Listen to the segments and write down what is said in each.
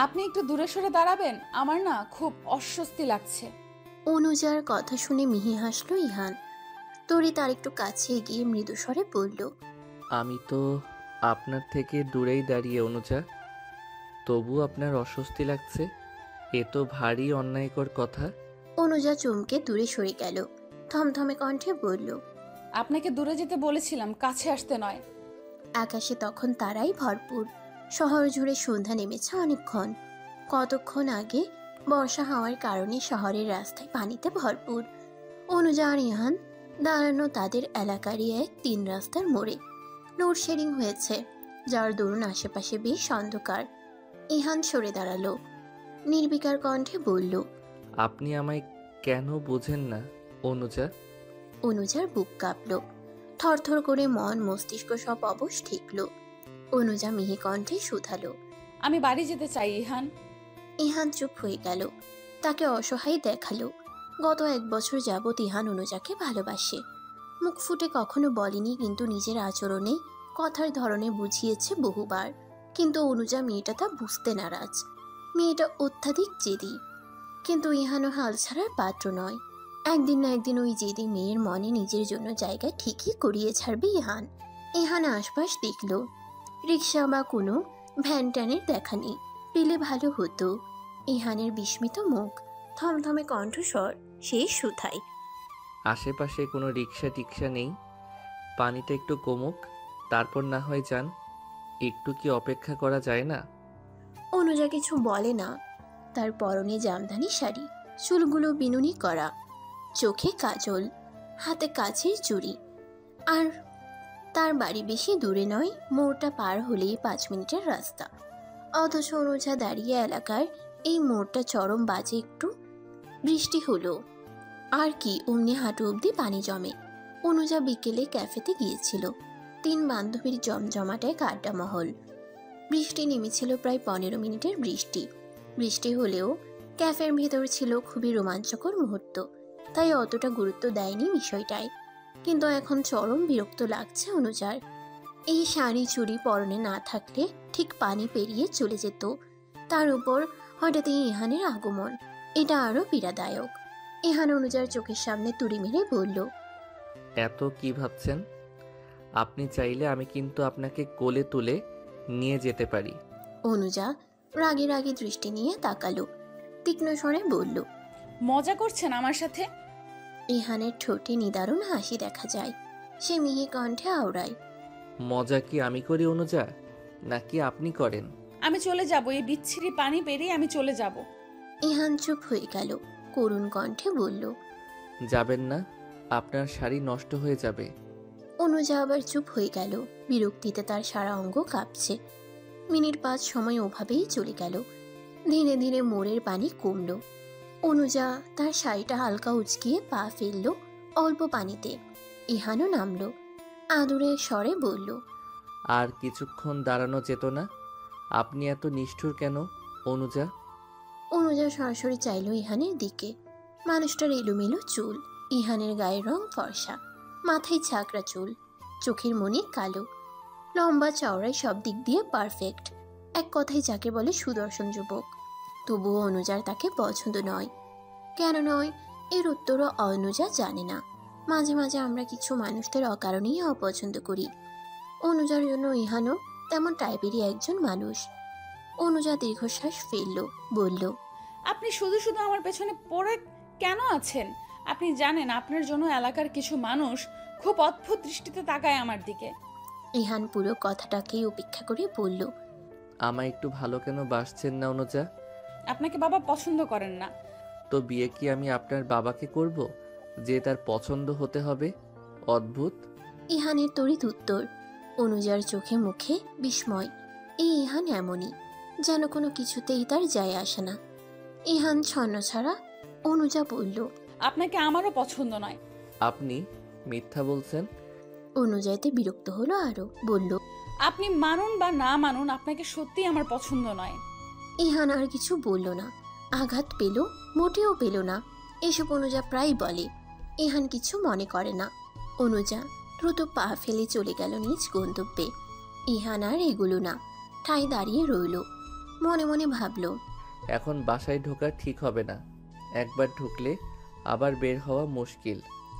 আপনি একটু দূরে সরে দাঁড়াবেন, আমার না খুব অস্বস্তি লাগছে। অনুজার কথা শুনে মিহি হাসলো ইহান। তরি তার একটু কাছে এগিয়ে মৃদু স্বরে বলল, আমি তো আপনার থেকে দূরেই দাঁড়িয়ে অনুজা, তবু আপনার অস্বস্তি লাগছে, এ তো ভারী অন্যায়কর কথা। অনুজা চমকে দূরে সরে গেল। থমথমে কণ্ঠে বলল, আপনাকে দূরে যেতে বলেছিলাম, কাছে আসতে নয়। আকাশে তখন তারাই ভরপুর। শহর জুড়ে সন্ধ্যা নেমেছে অনেকক্ষণ। কতক্ষণ আগে বর্ষা হওয়ার কারণে শহরের রাস্তায় পানিতে ভরপুর। অনুজা আর ইহান দাঁড়ানো তাদের এলাকারই এক 3 রাস্তার মোড়ে। লোডশেডিং হয়েছে, যার দরুন আশেপাশে বেশ অন্ধকার। ইহান সরে দাঁড়ালো, নির্বিকার কণ্ঠে বলল, আপনি আমায় কেন বোঝেন না অনুজা? অনুজার বুক কাঁপল, থরথর করে মন মস্তিষ্ক সব অবশ ঠিকল। অনুজা মিহি কণ্ঠে শুধালো, আমি বাড়ি যেতে চাই ইহান। ইহান চুপ হয়ে গেল। তাকে অসহায় দেখালো। গত 1 বছর যাবৎ ইহান অনুজাকে ভালোবাসে। মুখ ফুটে কখনো বলেনি, কিন্তু নিজের আচরণে, কথার ধরনে বুঝিয়েছে বহুবার। কিন্তু অনুজা মেয়েটা তা বুঝতে নারাজ। মেয়েটা অত্যাধিক জেদি। কিন্তু ইহানও হাল ছাড়ার পাত্র নয়। একদিন না একদিন ওই জেদি মেয়ের মনে নিজের জন্য জায়গা ঠিকই করিয়ে ছাড়বে ইহান। ইহান আশপাশ দেখল, রিক্সা বা কোনো ভ্যান ট্যানের দেখা নেই। পেলে ভালো হতো। ইহানের বিস্মিত মুখ, থমথমে কণ্ঠস্বর, শেষ সুথাই। আশেপাশে কোনো রিক্সা টিক্সা নেই, পানিটা একটু কমুক, তারপর না হয় যান। একটু কি অপেক্ষা করা যায় না? অনুজা কিছু বলে না। তার পরনে জামদানি শাড়ি, চুলগুলো বিনুনি করা, চোখে কাজল, হাতে কাচের চুড়ি। আর তার বাড়ি বেশি দূরে নয়, মোড়টা পার হলেই 5 মিনিটের রাস্তা। অথচ অনুজা দাঁড়িয়ে এলাকার এই মোড়টা চরম বাজে। একটু বৃষ্টি হলো, আর কি অমনি হাঁটু অবধি পানি জমে। অনুজা বিকেলে ক্যাফেতে গিয়েছিল। 3 বান্ধবীর জমজমাটায় আড্ডা মহল। বৃষ্টি নেমেছিল, প্রায় 15 মিনিটের বৃষ্টি। বৃষ্টি হলেও ক্যাফের ভেতর ছিল খুবই রোমাঞ্চকর মুহূর্ত, তাই অতটা গুরুত্ব দেয়নি বিষয়টায়। কিন্তু এখন চরম বিরক্ত লাগছে অনুজার। এই শাড়ি চুড়ি পরনে না থাকলে ঠিক পানি পেরিয়ে চলে যেত। তার উপর হঠাৎ এই ইহানের আগমন, এটা আরো পীড়াদায়ক। ইহান অনুজার চোখের সামনে তুড়ি মেরে বলল, এত কি ভাবছেন? আপনি চাইলে আমি কিন্তু আপনাকে কোলে তুলে নিয়ে যেতে পারি। অনুজা রাগে রাগে দৃষ্টি নিয়ে তাকালো, তীক্ষ্ণ স্বরে বলল, মজা করছেন আমার সাথে? ইহানের ঠোঁটে নিদারুণ হাসি দেখা যায়। সে মিহি কণ্ঠে আওড়ায়, মজা কি আমি করি অনুজা, নাকি আপনি করেন? আমি চলে যাব, এই বিচ্ছিরি পানি পেরিয়ে আমি চলে যাব। ইহান চুপ হয়ে গেল, করুণ কণ্ঠে বলল, যাবেন না, আপনার শাড়ি নষ্ট হয়ে যাবে। অনুজা আবার চুপ হয়ে গেল। বিরক্তিতে তার সারা অঙ্গ কাঁপছে। মিনিট 5 সময় ওভাবেই চলে গেল। ধীরে ধীরে মোড়ের পানি কমল। অনুজা তার শাড়িটা হালকা উচকিয়ে পা ফেলল অল্প পানিতে। ইহানও নামলো, আদুরে স্বরে বলল, আর কিছুক্ষণ দাঁড়ানো যেত না? আপনি এত নিষ্ঠুর কেন অনুজা? অনুজা সরাসরি চাইল ইহানের দিকে। মানুষটার এলোমেলো চুল, ইহানের গায়ের রং ফর্সা, মাথায় ছাকড়া চুল, চোখের মনি কালো, লম্বা চওড়ায় সব দিক দিয়ে পারফেক্ট। এক কথায় যাকে বলে সুদর্শন যুবক। তবুও অনুজার তাকে পছন্দ নয়। কেন নয়, এর উত্তরও অনুজা জানে না। মাঝে মাঝে আমরা কিছু মানুষদের অকারণেই অপছন্দ করি। অনুজার জন্য ইহানও তেমন টাইপেরই একজন মানুষ। অনুজা দীর্ঘশ্বাস ফেলল, বলল, আপনি শুধু শুধু আমার পেছনে পড়ে কেন আছেন? আপনি জানেন আপনার জন্য এলাকার কিছু মানুষ খুব অদ্ভুত দৃষ্টিতে তাকায় আমার দিকে। ইহান পুরো কথাটাকেই উপেক্ষা করে বলল, আমায় একটু ভালো কেন বাসছেন না অনুজা? আপনাকে বাবা পছন্দ করেন না। তো বিয়ে কি আমি আপনার বাবাকে করব, যে তার পছন্দ হতে হবে? অদ্ভুত। ইহানের তড়িৎ উত্তর। অনুজার চোখে মুখে বিস্ময়। এই ইহান এমনই, যেন কোনো কিছুতেই তার যায় আসে না। ইহান ছন্ন ছাড়া। অনুজা বলল, আপনাকে আমারও পছন্দ নয়। আপনি মিথ্যা বলছেন। অনুজাতে বিরক্ত হলো আরো, বলল, আপনি মানুন বা না মানুন, আপনাকে সত্যি আমার পছন্দ নয়। ইহান আর কিছু বলল না। আঘাত পেল, মোটেও পেল না। এসব অনুজা প্রায় বলে। ইহান কিছু মনে করে না। অনুজা দ্রুত পা ফেলে চলে গেল নিজ গন্তব্যে। ইহান আর এগুলো না, ঠায় দাঁড়িয়ে রইল। মনে মনে ভাবল, এখন বাসায় ঢোকা ঠিক হবে না, একবার ঢুকলে আবার বের হওয়া মুশকিল।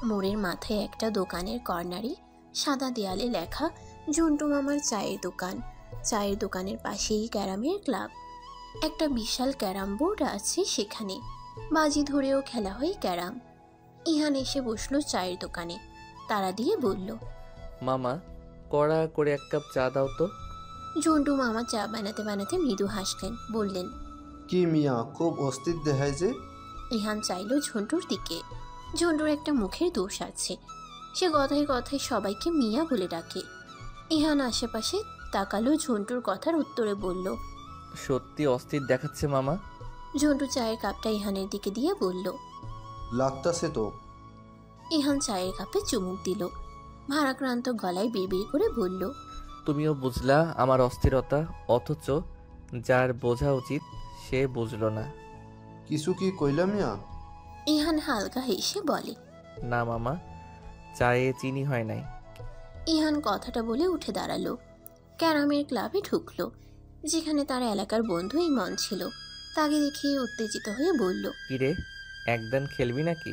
মোড়ের মাথায় একটা দোকানের কর্নারে সাদা দেয়ালে লেখা ঝন্টু মামার চায়ের দোকান। চায়ের দোকানের পাশেই ক্যারামের ক্লাব। একটা বিশাল ক্যারাম বোর্ড আছে সেখানে, বাজি ধরেও খেলা হয় ক্যারাম। ইহান এসে বসলো চায়ের দোকানে, তারা দিয়ে বলল, মামা, কড়া করে এক কাপ চা দাও তো। ঝন্টু মামা চা বানাতে বানাতে মৃদু হাসলেন, বললেন, কি মিয়া, খুব অস্থির দেখায় যে। ইহান চাইল ঝন্টুর দিকে। ঝন্টুর একটা মুখের দোষ আছে, সে কথায় কথায় সবাইকে মিয়া বলে ডাকে। ইহান আশেপাশে তাকালো, ঝন্টুর কথার উত্তরে বলল, সত্যি অস্থির দেখাচ্ছে মামা। ঝন্টু চায়ের কাপটা ইহানের দিকে দিয়ে বলল, লাগতাছে তো। ইহান চায়ের কাপে চুমুক দিল, ভারাক্রান্ত গলায় বিড়বিড় করে বলল, তুমিও বুঝলা আমার অস্থিরতা, অথচ যার বোঝা উচিত সে বুঝলো না। কিছু কি কইলা মিয়া? ইহান হালকা হেসে বলে, না মামা, চায়ে চিনি হয় নাই। ইহান কথাটা বলে উঠে দাঁড়ালো, ক্যারামের ক্লাবে ঢুকলো, যেখানে তার এলাকার বন্ধু ইমন ছিল। তাকে দেখে উত্তেজিত হয়ে বলল, কিরে, একদান খেলবি নাকি?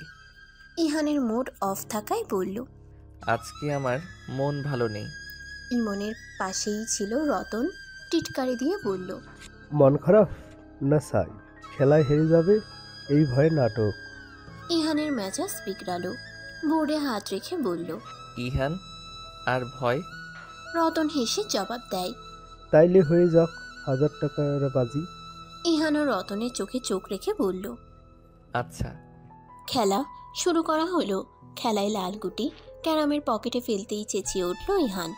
ইহানের মুড অফ থাকায় বলল, আজকে আমার মন ভালো নেই। ইমনের পাশেই ছিল রতন, টিটকারি দিয়ে বলল, মন খারাপ না চাই, খেলায় হেরে যাবে এই ভয়ে নাটক। ইহানের মেজাজ বিগড়ালো, বোর্ডে হাত রেখে বলল, ইহান, আর ভয়? রতন হেসে জবাব দেয়, তাইলে হয়ে যাক 1000 টাকার বাজি। ইহানও রতনের চোখে চোখ রেখে বলল, আচ্ছা। খেলা শুরু করা হলো। খেলায় লাল গুটি ক্যারামের পকেটে ফেলতেই চেঁচিয়ে উঠল ইহান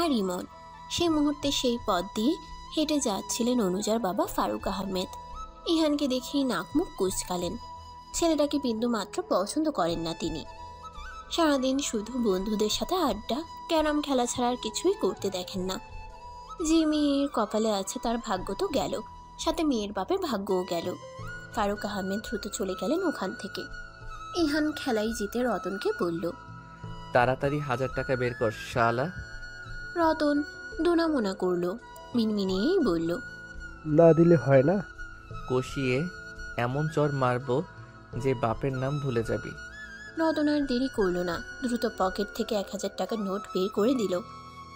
আর ইমন। সে মুহূর্তে সেই পথ দিয়ে হেঁটে যাচ্ছিলেন অনুজার বাবা ফারুক আহমেদ। ইহানকে দেখেই নাক মুখ কুঁচকালেন। ছেলেটাকে বিন্দু মাত্র পছন্দ করেন না তিনি। সারাদিন শুধু বন্ধুদের সাথে আড্ডা, ক্যারাম খেলা ছাড়া আর কিছুই করতে দেখেন না। যে মেয়ের কপালে আছে তার ভাগ্য তো গেল, সাথে মেয়ের বাপের ভাগ্যও গেল। ফারুক আহমেদ দ্রুত চলে গেলেন ওখান থেকে। ইহান খেলাই জিতে রতনকে বলল, তাড়াতাড়ি 1000 টাকা বের কর শালা। রতন দোনামোনা করল, মিনমিনিয়েই বলল, না দিলে হয় না। কষিয়ে এমন চর মারবো যে বাপের নাম ভুলে যাবি। রতন আর দেরি করল না, দ্রুত পকেট থেকে 1000 টাকার নোট বের করে দিল।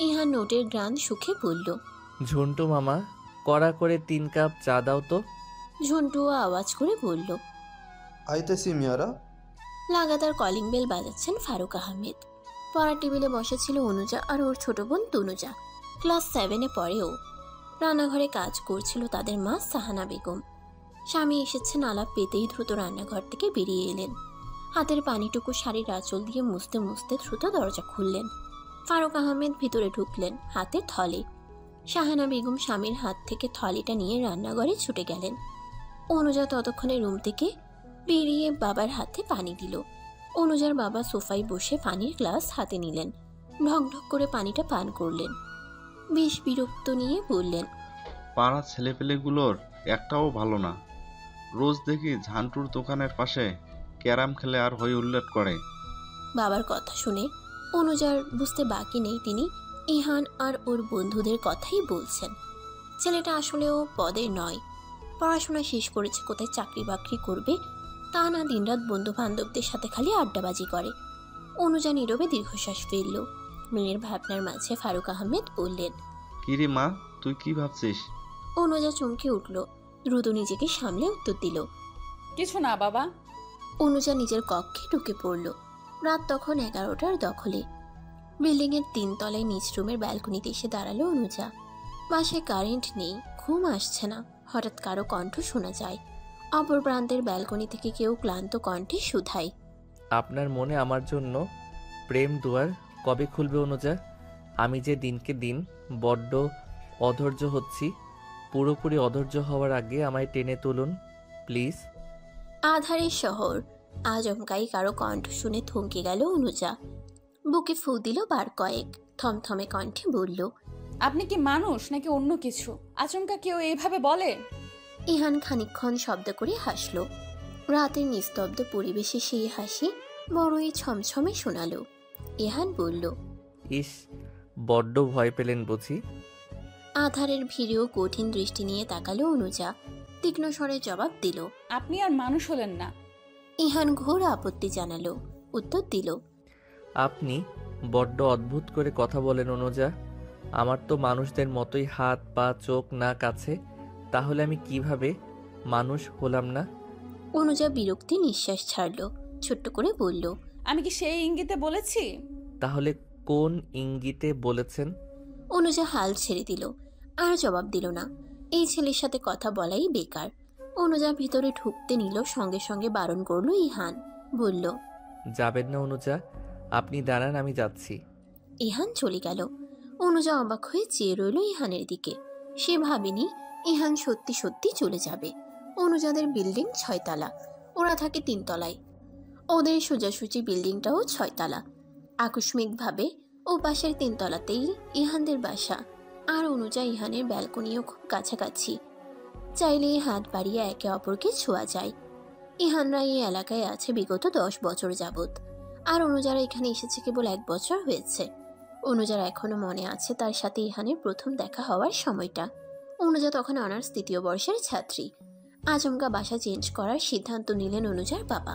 ইহান নোটের গ্রান সুখে বলল, ঝন্টু মামা, কড়া করে 3 কাপ চা দাও তো। ঝন্টুও আওয়াজ করে বলল। আইতেছি মিয়ারা। লাগাতার কলিং বেল বাজাচ্ছেন ফারুক আহমেদ। পড়ার টেবিলে বসেছিল অনুজা আর ওর ছোট বোন তনুজা। ক্লাস 7-এ পড়ে ও। রান্নাঘরে কাজ করছিল তাদের মা সাহানা বেগম। স্বামী এসেছেন আলাপ পেতেই দ্রুত রান্নাঘর থেকে বেরিয়ে এলেন। হাতের পানিটুকু শাড়ির আঁচল দিয়ে মুছতে মুছতে দ্রুত দরজা খুললেন। ফারুক আহমেদ ভিতরে ঢুকলেন, হাতে থলে। সাহানা বেগম স্বামীর হাত থেকে থলিটা নিয়ে রান্নাঘরে ছুটে গেলেন। অনুজা ততক্ষণে রুম থেকে বেরিয়ে বাবার হাতে পানি দিল। অনুজার বাবা সোফায় বসে পানির গ্লাস হাতে নিলেন, ঢক ঢক করে পানিটা পান করলেন। বেশ বিরক্ত নিয়ে বললেন, পাড়ার ছেলেপেলেগুলোর একটাও ভালো না। রোজ দেখি ঝান্টুর দোকানের পাশে ক্যারাম খেলে আর হই উল্লেট করে। বাবার কথা শুনে অনুজার বুঝতে বাকি নেই তিনি ইহান আর ওর বন্ধুদের কথাই বলছেন। ছেলেটা আসলেও পদের নয়, পড়াশোনা শেষ করেছে, কোথায় চাকরি বাকরি করবে তা না, দিনরাত বন্ধু বান্ধবদের সাথে খালি আড্ডাবাজি করে। অনুজা নীরবে দীর্ঘশ্বাস ফেলল। মেয়ের ভাবনার মাঝে ফারুক আহমেদ বললেন, কিরে মা, তুই কি ভাবছিস? অনুজা চমকে উঠল, দ্রুত নিজেকে সামলে উত্তর দিল। কিছু না বাবা। অনুজা নিজের কক্ষে ঢুকে পড়ল। রাত তখন 11টার দখলে। বিল্ডিংয়ের 3 তলায় নিচ রুমের ব্যালকনিতে এসে দাঁড়ালো অনুজা। বাসায় কারেন্ট নেই, ঘুম আসছে না। হঠাৎ কারো কণ্ঠ শোনা যায়। অপর প্রান্তের ব্যালকনি থেকে কেউ ক্লান্ত কণ্ঠে শুধায়, আপনার মনে আমার জন্য প্রেম দুয়ার কবে খুলবে অনুজা? আমি যে দিনকে দিন বড্ড অধৈর্য হচ্ছি। পুরোপুরি অধৈর্য হওয়ার আগে আমায় টেনে তুলুন প্লিজ। আধারের শহর। আচমকাই কারো কণ্ঠ শুনে থমকে গেল অনুজা। বুকে ফু দিল বার কয়েক, থমথমে কণ্ঠে বলল, আপনি কি মানুষ নাকি অন্য কিছু? আচমকা কেউ এইভাবে বলে? ইহান খানিকক্ষণ শব্দ করে হাসল। রাতের নিস্তব্ধ পরিবেশে সেই হাসি বড়ই ছমছমে শোনালো। ইহান বলল, ইস, বড্ড ভয় পেলেন বুঝি? আধারের ভিড়েও কঠিন দৃষ্টি নিয়ে তাকালো অনুজা। তীক্ষ্ণ স্বরে জবাব দিল। আপনি আর মানুষ হলেন না। ইহান ঘোর আপত্তি জানালো। উত্তর দিল। আপনি বড্ড অদ্ভুত করে কথা বলেন অনুজা। আমার তো মানুষদের মতোই হাত পা চোখ নাক আছে, তাহলে আমি কিভাবে মানুষ হলাম না? অনুজা বিরক্তি নিঃশ্বাস ছাড়ল। ছোট্ট করে বলল। আমি কি সেই ইঙ্গিতে বলেছি? তাহলে কোন ইঙ্গিতে বলেছেন? অনুজা হাল ছেড়ে দিল, আর জবাব দিল না। এই ছেলের সাথে কথা বলাই বেকার। অনুজা ভিতরে ঢুকতে নিল, সঙ্গে সঙ্গে বারণ করলো ইহান। বলল। যাবেন না অনুজা, আপনি দাঁড়ান, আমি যাচ্ছি। ইহান চলে গেল। অনুজা অবাক হয়ে চেয়ে রইল ইহানের দিকে। সে ভাবেনি ইহান সত্যি সত্যি চলে যাবে। অনুজাদের বিল্ডিং 6 তলা, ওরা থাকে 3 তলায়। ওদের সোজাসুজি বিল্ডিংটাও 6 তলা। আকস্মিকভাবে ও পাশের 3 তলাতেই ইহানদের বাসা। আর অনুজা ইহানের ব্যালকনিও খুব কাছাকাছি, চাইলেই হাত বাড়িয়ে একে অপরকে ছোঁয়া যায়। ইহানরা এই এলাকায় আছে বিগত 10 বছর যাবৎ, আর অনুজারা এখানে এসেছে কেবল 1 বছর হয়েছে। অনুজার এখনো মনে আছে তার সাথে ইহানের প্রথম দেখা হওয়ার সময়টা। অনুজা তখন অনার্স 3য় বর্ষের ছাত্রী। আচমকা বাসা চেঞ্জ করার সিদ্ধান্ত নিলেন অনুজার বাবা।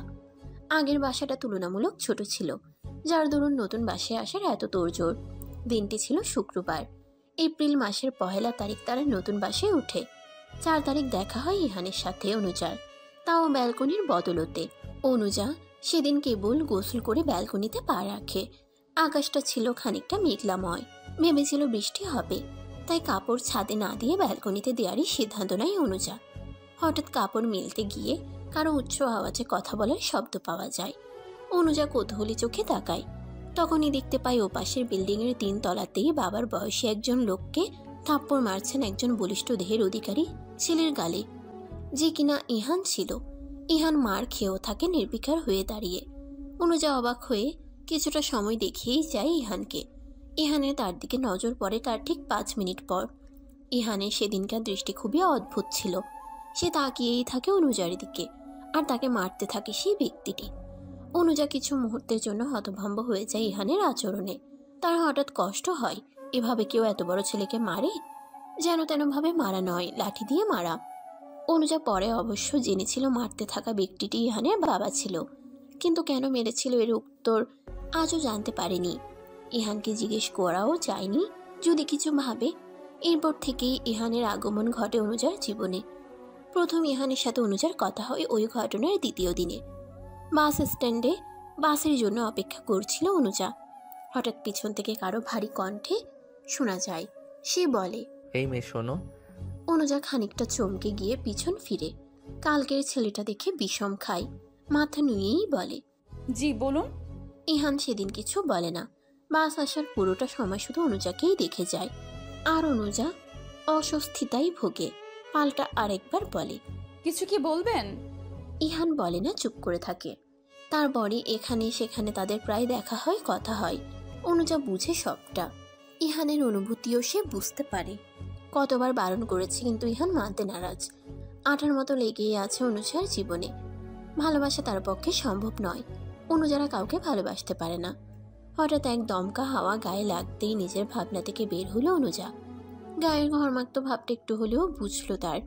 আগের বাসাটা তুলনামূলক ছোট ছিল, যার দরুন নতুন বাসায় আসার এত তোড়জোড়। দিনটি ছিল শুক্রবার। এপ্রিল মাসের 1 তারিখ তারা নতুন বাসায় উঠে। 4 তারিখ দেখা হয় ইহানের সাথে অনুজার, তাও ব্যালকনির বদলতে। অনুজা সেদিন কেবল গোসল করে ব্যালকনিতে পা রাখে। আকাশটা ছিল খানিকটা মেঘলাময়, ভেবেছিল বৃষ্টি হবে, তাই কাপড় ছাদে না দিয়ে ব্যালকনিতে দেওয়ারই সিদ্ধান্ত নেয় অনুজা। হঠাৎ কাপড় মেলতে গিয়ে কারো উচ্চ আওয়াজে কথা বলার শব্দ পাওয়া যায়। অনুজা কৌতূহলী চোখে তাকায়। তখনই দেখতে পায় ওপাশের বিল্ডিংয়ের 3 তলাতেই বাবার বয়সী একজন লোককে থাপ্পড় মারছেন একজন বলিষ্ঠ দেহের অধিকারী ছেলের গালে, যে কিনা ইহান ছিল। ইহান মার খেয়েও থাকে নির্বিকার হয়ে দাঁড়িয়ে। অনুজা অবাক হয়ে কিছুটা সময় দেখিয়েই যায় ইহানকে। ইহানের তার দিকে নজর পড়ে তার ঠিক 5 মিনিট পর। ইহানের সেদিনকার দৃষ্টি খুবই অদ্ভুত ছিল। সে তাকিয়েই থাকে অনুজার দিকে, আর তাকে মারতে থাকে সেই ব্যক্তিটি। অনুজা কিছু মুহূর্তের জন্য হতভম্ব হয়ে যায় ইহানের আচরণে। তার হঠাৎ কষ্ট হয়, এভাবে কেউ এত বড় ছেলেকে মারে? যেন তেনভাবে মারা নয়, লাঠি দিয়ে মারা। অনুজা পরে অবশ্য জেনেছিল মারতে থাকা ব্যক্তিটি ইহানের বাবা ছিল, কিন্তু কেন মেরেছিল এর উত্তর আজও জানতে পারেনি। ইহানকে জিজ্ঞেস করাও যায়নি যদি কিছু ভাবে। এরপর থেকেই ইহানের আগমন ঘটে অনুজার জীবনে। প্রথম ইহানের সাথে অনুজার কথা হয় ওই ঘটনার 2য় দিনে। বাস স্ট্যান্ডে বাসের জন্য অপেক্ষা করছিল অনুজা। হঠাৎ পিছন থেকে কারো ভারী কণ্ঠে শোনা যায়। সে বলে, এই মেয়ে শোনো। অনুজা খানিকটা চমকে গিয়ে পিছন ফিরে। কালকের ছেলেটা দেখে বিষম খায়, মাথা নুয়েই বলে, জি বলুন। ইহান সেদিন কিছু বলে না। বাস আসার পুরোটা সময় শুধু অনুজাকেই দেখে যায়, আর অনুজা অস্বস্তিতাই ভোগে। পাল্টা আরেকবার বলে, কিছু কি বলবেন? ইহান বলে না, চুপ করে থাকে। তারপরে এখানে সেখানে তাদের প্রায় দেখা হয়, কথা হয়। অনুজা বুঝে সবটা। ইহানের অনুভূতিও সে বুঝতে পারে। কতবার বারণ করেছে, কিন্তু ইহান মানতে নারাজ। আঠার মতো লেগেই আছে অনুজার জীবনে। ভালোবাসা তার পক্ষে সম্ভব নয়। অনুজারা কাউকে ভালোবাসতে পারে না। হঠাৎ এক দমকা হাওয়া গায়ে লাগতেই নিজের ভাবনা থেকে বের হলো অনুজা। গায়ের ঘরমাক্ত ভাবটা একটু হলেও বুঝলো তার।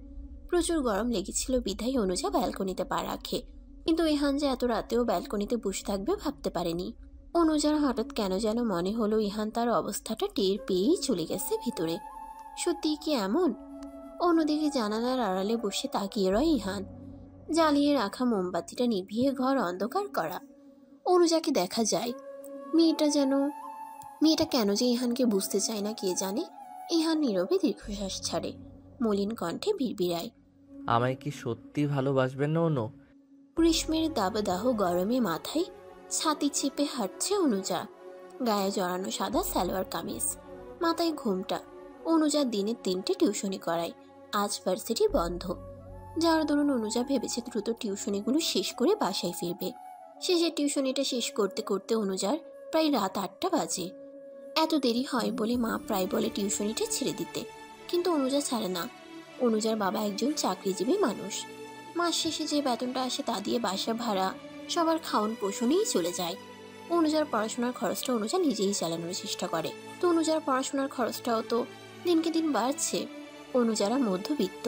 প্রচুর গরম লেগেছিল বিধায় অনুজা ব্যালকনিতে পা রাখে, কিন্তু ইহান যে এত রাতেও ব্যালকনিতে বসে থাকবে ভাবতে পারেনি। অনুজার হঠাৎ কেন যেন মনে হলো ইহান তার অবস্থাটা টের পেয়েই চলে গেছে ভিতরে। সত্যিই কি এমন? অন্যদিকে জানালার আড়ালে বসে তাকিয়ে রয় ইহান। জ্বালিয়ে রাখা মোমবাতিটা নিভিয়ে ঘর অন্ধকার করা। অনুজাকে দেখা যায়। মেয়েটা কেন যে ইহানকে বুঝতে চায় না কে জানে। ইহান নীরবে দীর্ঘশ্বাস ছাড়ে, মলিন কণ্ঠে বিড়বিড়ায়, আমায় কি সত্যি ভালোবাসবেন না অনু? গ্রীষ্মের দাবদাহ গরমে মাথায় ছাতি চেপে হাঁটছে অনুজা। গায়ে জড়ানো সাদা সালোয়ার কামিজ, মাথায় ঘুমটা। অনুজা দিনে 3টে টিউশনি করায়। আজ ভার্সিটি বন্ধ, যার দরুন অনুজা ভেবেছে দ্রুত টিউশনিগুলো শেষ করে বাসায় ফিরবে। শেষের টিউশনিটা শেষ করতে করতে অনুজার প্রায় রাত 8টা বাজে। এত দেরি হয় বলে মা প্রায় বলে টিউশনিটা ছেড়ে দিতে, কিন্তু অনুজা ছাড়ে না। অনুজার বাবা একজন চাকরিজীবী মানুষ। মাস শেষে যে বেতনটা আসে তা দিয়ে বাসা ভাড়া, সবার খাওন পোষণেই চলে যায়। অনুজার পড়াশোনার খরচটা অনুজা নিজেই চালানোর চেষ্টা করে। তো অনুজার পড়াশোনার খরচটাও তো দিনকে দিন বাড়ছে। অনুজারা মধ্যবিত্ত,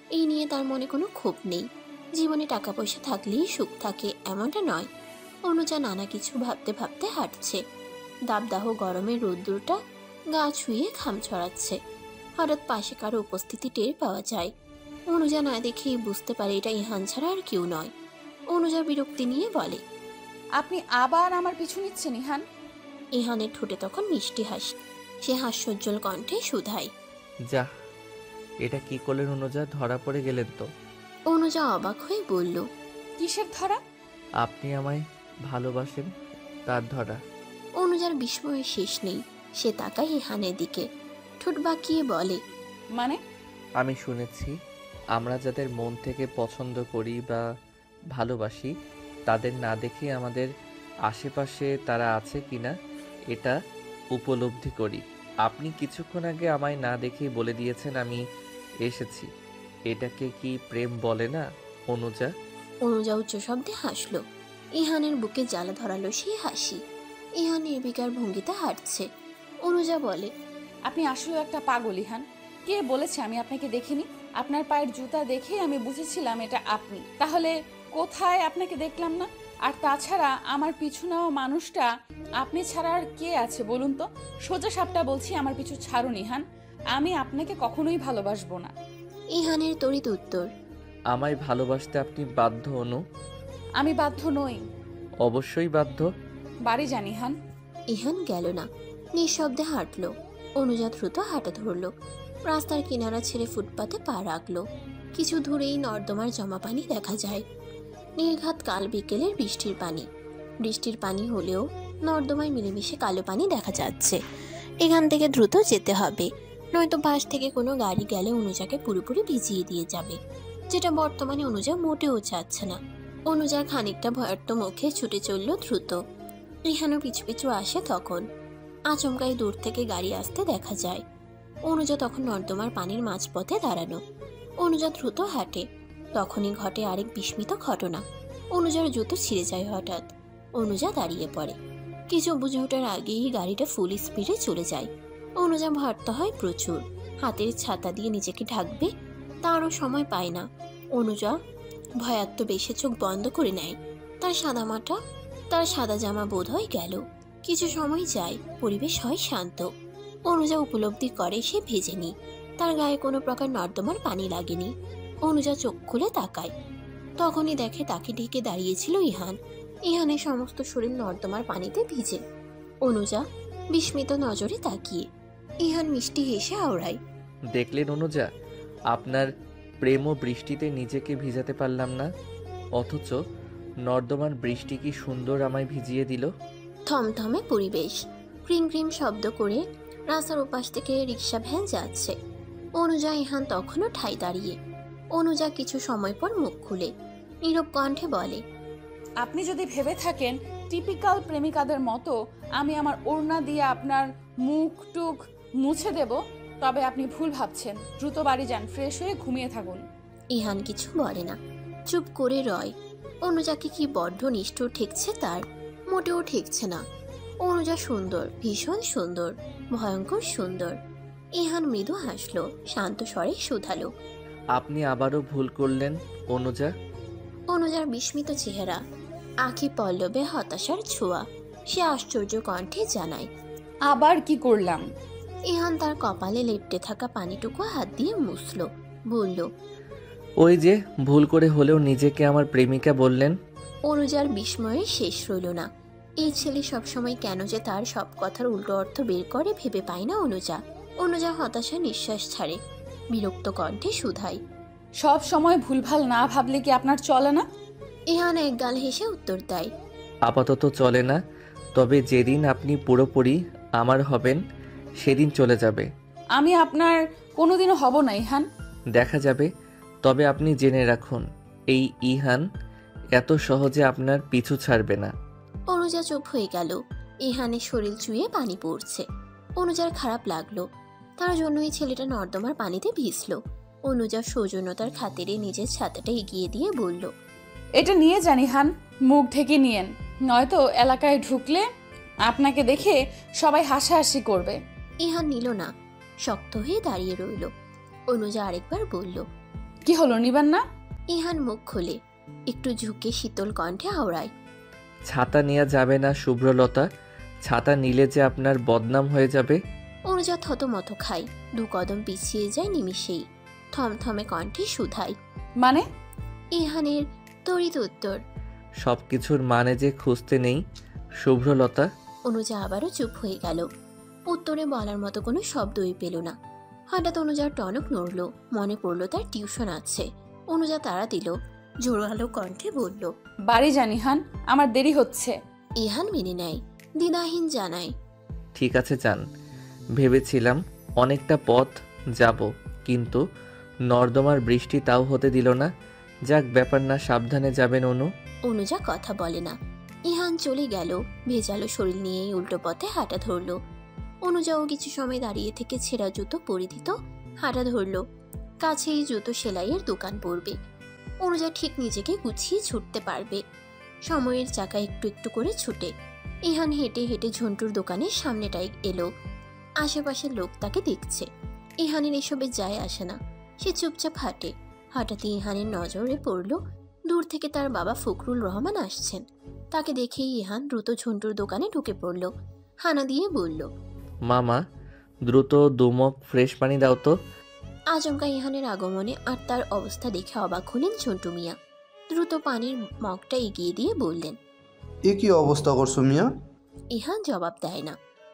এই নিয়ে তার মনে কোনো ক্ষোভ নেই। জীবনে টাকা পয়সা থাকলেই সুখ থাকে এমনটা নয়। অনুজা নানা কিছু ভাবতে ভাবতে হাঁটছে। দাবদাহ গরমের রোদ্দুরটা গা ছুঁয়ে ঘাম ছড়াচ্ছে। হঠাৎ পাশে কারো উপস্থিতি টের পাওয়া যায়। অনুজা না দেখেই বুঝতে পারে এটা ইহান ছাড়া আর কেউ নয়। অনুজা বিরক্তি নিয়ে বলে, আপনি আবার আমার পিছু নিচ্ছেন ইহান? ইহানের ঠোঁটে তখন মিষ্টি হাসি। সে হাস্যোজ্জ্বল কণ্ঠে শুধায়। যা, এটা কি করলেন অনুজা? ধরা পড়ে গেলেন তো। অনুজা অবাক হয়ে বলল, কিসের ধরা? আপনি আমায় ভালোবাসেন তার ধরা। অনুজার বিস্ময়ের শেষ নেই। সে তাকায় ইহানের দিকে, ঠোঁট বাঁকিয়ে বলে, মানে? আমি শুনেছি আমরা যাদের মন থেকে পছন্দ করি বা ভালোবাসি তাদের না দেখে আমাদের আশেপাশে তারা আছে কিনা এটা উপলব্ধি করি। আপনি কিছুক্ষণ আগে আমায় না দেখেই বলে দিয়েছেন আমি এসেছি। এটাকে কি প্রেম বলে না অনুজা? অনুজা উচ্চ শব্দে হাসল। ইহানের বুকে জ্বালা ধরালো সেই হাসি। ইহান নির্বিকার ভঙ্গিতে হাঁটছে। অনুজা বলে, আপনি আসলে একটা পাগল ইহান। কে বলেছে আমি আপনাকে দেখিনি? আপনার পায়ের জুতা দেখেই আমি বুঝেছিলাম এটা আপনি। তাহলে কোথায় আপনাকে দেখলাম না? আর তাছাড়া আমার পিছু নেওয়া মানুষটা আপনি ছাড়া আর কে আছে বলুন তো? সোজা সাপটা বলছি, আমার পিছু ছাড়ুন ইহান। আমি আপনাকে কখনোই ভালোবাসবো না। ইহানের তড়িৎ উত্তর, আমায় ভালোবাসতে আপনি বাধ্য অনু। আমি বাধ্য নই। অবশ্যই বাধ্য। বাড়ি যান ইহান। ইহান গেল না, নিঃশব্দে হাঁটল। অনুজা দ্রুত হাঁটা ধরল। রাস্তার কিনারা ছেড়ে ফুটপাতে পা রাখল। কিছু দূরেই নর্দমার জমা পানি দেখা যায়। নির্ঘাত কাল বিকেলের বৃষ্টির পানি। বৃষ্টির পানি হলেও নর্দমায় মিলেমিশে কালো পানি দেখা যাচ্ছে। এখান থেকে দ্রুত যেতে হবে, নয়তো পাশ থেকে কোনো গাড়ি গেলে অনুজাকে পুরোপুরি ভিজিয়ে দিয়ে যাবে, যেটা বর্তমানে অনুজা মোটেও চাচ্ছে না। অনুজা খানিকটা ভয়ার্ত মুখে ছুটে চলল দ্রুত। রিহানও পিছু পিছু আসে। তখন আচমকাই দূর থেকে গাড়ি আসতে দেখা যায়। অনুজা তখন নর্দমার পানির মাঝপথে দাঁড়ানো। অনুজা দ্রুত হাঁটে। তখনই ঘটে আরেক বিস্মিত ঘটনা। অনুজার জুতো ছিঁড়ে যায় হঠাৎ। অনুজা দাঁড়িয়ে পড়ে। কিছু বুঝে ওঠার আগেই গাড়িটা ফুল স্পিডে চলে যায়। অনুজা ভারত হয় প্রচুর। হাতের ছাতা দিয়ে নিজেকে ঢাকবে তারও সময় পায় না। অনুজা ভয়াত্ম বেশে চোখ বন্ধ করে নেয়। তার সাদা জামা বোধ হয় গেল। কিছু সময় যায়, পরিবেশ হয় শান্ত। অনুজা উপলব্ধি করে সে ভেজেনি। তার গায়ে কোনো প্রকার নর্দমার পানি লাগেনি। অনুজা চোখ খুলে তাকায়। তখনই দেখে তাকে ঢেকে দাঁড়িয়েছিল ইহান। ইহানের সমস্ত শরীর নর্দমার পানিতে ভিজে। অনুজা বিস্মিত নজরে তাকিয়ে। ইহান মিষ্টি হেসে আওড়ায়, দেখলেন অনুজা, আপনার প্রেম ও বৃষ্টিতে নিজেকে ভিজাতে পারলাম না, অথচ নর্দমার বৃষ্টি কি সুন্দর আমায় ভিজিয়ে দিল। থমথমে পরিবেশ। ক্রিম ক্রিম শব্দ করে রাস্তার ওপাশ থেকে রিক্সা ভ্যান যাচ্ছে। অনুজা ইহান তখনও ঠাই দাঁড়িয়ে। অনুজা কিছু সময় পর মুখ খুলে নীরব কণ্ঠে বলে, আপনি যদি ভেবে থাকেন টিপিক্যাল প্রেমিকাদের মতো আমি আমার ওড়না দিয়ে আপনার মুখ টুক মুছে দেব, তবে আপনি ভুল ভাবছেন। দ্রুত বাড়ি যান, ফ্রেশ হয়ে ঘুমিয়ে থাকুন। ইহান কিছু বলে না, চুপ করে রয়। অনুজাকে কি বড্ড নিষ্ঠুর ঠেকছে তার? মোটেও ঠেকছে না। অনুজা সুন্দর, ভীষণ সুন্দর, ভয়ঙ্কর সুন্দর। ইহান মৃদু হাসলো, শান্ত স্বরে শুধালো, আপনি আবারও ভুল করলেন অনুজা। অনুজার বিস্মিত চেহারা, আঁখি পল্লবে হতাশার ছোঁয়া। সে আশ্চর্য কণ্ঠে জানায়, আবার কি করলাম? ইহান তার কপালে লেপ্টে থাকা পানিটুকু হাত দিয়ে মুছল, বলল, ওই যে ভুল করে হলেও নিজেকে আমার প্রেমিকা বললেন। অনুজার বিস্ময়ে শেষ রইল না। এই ছেলে সবসময় কেন যে তার সব কথার উল্টো অর্থ বের করে ভেবে পায় না অনুজা। অনুজা হতাশা নিঃশ্বাস ছাড়ে, বিরক্ত কণ্ঠে শুধায়, সব সময় ভুলভাল না ভাবলে কি আপনার চলে না? ইহান একগাল হেসে উত্তর দেয়, আপাতত চলে না, তবে যেদিন আপনি পুরোপুরি আমার হবেন সেদিন চলে যাবে। আমি আপনার কোনোদিনও হব না ইহান। দেখা যাবে, তবে আপনি জেনে রাখুন এই ইহান এত সহজে আপনার পিছু ছাড়বে না। অনুজা চুপ হয়ে গেল। ইহানের শরীর চুইয়ে পানি পড়ছে। অনুজার খারাপ লাগলো, তার জন্যই ছেলেটা নর্দমার পানিতে ভিজল। অনুজা সৌজন্যতার খাতিরে নিজের ছাতাটা এগিয়ে দিয়ে বলল, এটা নিয়ে যান ইহান, মুখ ঢেকে নিয়েন, নয়তো এলাকায় ঢুকলে আপনাকে দেখে সবাই হাসাহাসি করবে। ইহান নিল না, শক্ত হয়ে দাঁড়িয়ে রইল। অনুজা আরেকবার বলল, কি হলো, নিবেন না? ইহান মুখ খোলে, একটু ঝুঁকে শীতল কণ্ঠে আওড়ায়, ছাতা নেওয়া যাবে না শুভ্রলতা, ছাতা নিলে যে আপনার বদনাম হয়ে যাবে। অনুজা থতমত খায়, 2 কদম পিছিয়ে যায় নিমিষেই। থমথমে কণ্ঠে শুধায়। মানে? ইহানের তড়িৎ উত্তর। সব কিছুর মানে যে খুঁজতে নেই শুভ্রলতা। অনুজা আবারও চুপ হয়ে গেল। উত্তরে বলার মতো কোনো শব্দই পেল না। হঠাৎ অনুজার টনক নড়ল, মনে পড়ল তার টিউশন আছে। অনুজা তাড়া দিল, জোরালো কণ্ঠে বলল, বাড়ি জানি হান, আমার দেরি হচ্ছে। ইহান মেনে নেয়, দ্বিধাহীন জানায়, ঠিক আছে যান। ভেবেছিলাম অনেকটা পথ যাব, কিন্তু নর্দমার বৃষ্টি তাও হতে দিল না। যাক, ব্যাপার না, সাবধানে যাবেন অনু। অনুজা কথা বলে না। ইহান চলে গেল, ভেজালো শরীর নিয়েই উল্টো পথে হাঁটা ধরল। অনুজাও কিছু সময় দাঁড়িয়ে থেকে ছেঁড়া জুতো পরিধিত হাঁটা ধরল। কাছেই জুতো সেলাইয়ের দোকান পড়বে। অনুজা ঠিক নিজেকে গুছিয়ে ছুটতে পারবে। সময়ের চাকা একটু একটু করে ছুটে ইহান হেঁটে হেঁটে ঝন্টুর দোকানের সামনেটায় এলো। আশেপাশের লোক তাকে দেখছে। ইহানের এসবে যায় আসে না, সে চুপচাপ হাঁটে। হঠাৎ ইহানের নজরে পড়ল দূর থেকে তার বাবা ফখরুল রহমান আসছেন। তাকে দেখেই ইহান দ্রুত ঝন্টুর দোকানে ঢুকে পড়ল। হানা দিয়ে বলল, মামা, দ্রুত 2 মগ ফ্রেশ পানি দাও তো। আচমকা ইহানের আগমনে আর তার অবস্থা দেখে অবাক হলেন ঝন্টু মিয়া। দ্রুত পানির মগটা এগিয়ে দিয়ে বললেন, এ কি অবস্থা করছো মিয়া? ইহান জবাব দেয় না,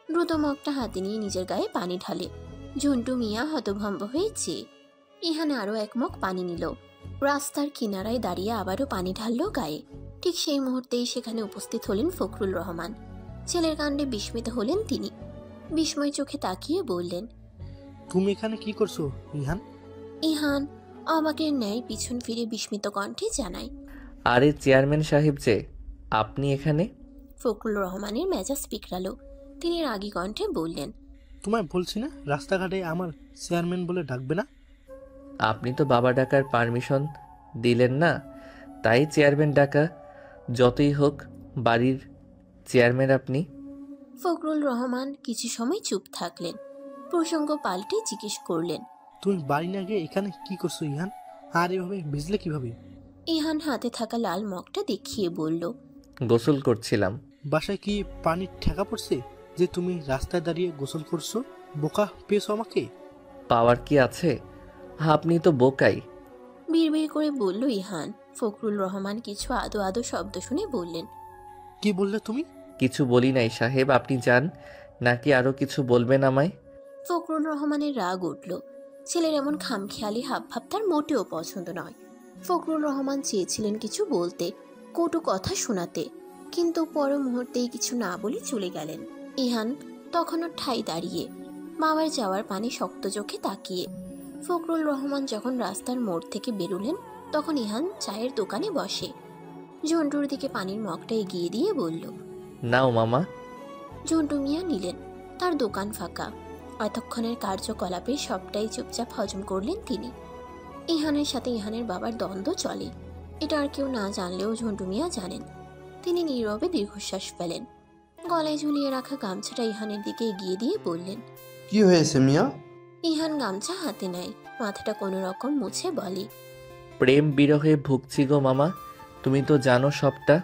দ্রুত মগটা হাতে নিয়ে নিজের গায়ে পানি ঢালে। ঝন্টু মিয়া হতভম্ব হয়ে চেয়ে ইহান আরও 1 মগ পানি নিল। রাস্তার কিনারায় দাঁড়িয়ে আবারও পানি ঢালল গায়ে। ঠিক সেই মুহূর্তেই সেখানে উপস্থিত হলেন ফখরুল রহমান। ছেলের কাণ্ডে বিস্মিত হলেন তিনি। বিস্ময় চোখে তাকিয়ে বললেন, তুমি এখানে কি করছো ইহান? ইহান অবাকের ন্যায় পিছন ফিরে বিস্মিত কণ্ঠে জানায়, আরে চেয়ারম্যান সাহেব যে, আপনি এখানে? ফখরুল রহমানের মেজাজ পিকড়ালো। তিনি রাগী কণ্ঠে বললেন, তোমায় বলছি না রাস্তাঘাটে আমার চেয়ারম্যান বলে ডাকবে না। আপনি তো বাবা ডাকার পারমিশন দিলেন না, তাই চেয়ারম্যান ডাকা। যতই হোক বাড়ির চেয়ারম্যান আপনি। ফখরুল রহমান কিছু সময় চুপ থাকলেন। প্রসঙ্গ পাল্টে জিজ্ঞেস করলেন, তুমি বাড়ি না গিয়ে এখানে কি করছো ইহান? আর এভাবে ভিজলে কিভাবে? ইহান হাতে থাকা লাল মগটা দেখিয়ে বলল, গোসল করছিলাম। বাসায় কি পানির ঠেকা পড়ছে যে তুমি রাস্তায় দাঁড়িয়ে গোসল করছো? বোকা পেয়েছো আমাকে? পাওয়ার কি আছে? আপনি তো বোকাই। বিড়বিড় করে বলল ইহান। ফখরুল রহমান কিছু আদো আদো শব্দ শুনে বললেন, কি বললে তুমি? কিছু বলি নাই সাহেব, আপনি যান। নাকি আরো কিছু বলবেন আমায়? ফখরুল রহমানের রাগ উঠল। ছেলের এমন খামখেয়ালি হাবভাব তার মোটেও পছন্দ নয়। ফখরুল রহমান চেয়েছিলেন কিছু বলতে, কটু কথা শোনাতে, কিন্তু পর মুহূর্তেই কিছু না বলে চলে গেলেন। ইহান তখনও ঠাই দাঁড়িয়ে, বাবার যাওয়ার পানে শক্ত চোখে তাকিয়ে। ফখরুল রহমান যখন রাস্তার মোড় থেকে বেরোলেন, তখন ইহান চায়ের দোকানে বসে। ঝন্টুর দিকে পানির মগটা এগিয়ে দিয়ে বলল, নাও মামা। ঝন্টু মিয়া নিলেন। তার দোকান ফাঁকা। এতক্ষণের কার্যকলাপে সবটাই চুপচাপ হজম করলেন তিনি। ইহানের সাথে ইহানের বাবার দ্বন্দ্ব চলে, এটা আর কেউ না জানলেও ঝন্টু মিয়া জানেন। তিনি নীরবে দীর্ঘশ্বাস ফেলেন। গলায় ঝুলিয়ে রাখা গামছাটা ইহানের দিকে এগিয়ে দিয়ে বললেন, কি হয়েছে মিয়া? ইহান গামছা হাতে নেয়, মাথাটা কোনো রকম মুছে বলে, প্রেম বিরহে ভুগছি গো মামা, তুমি তো জানো সবটা।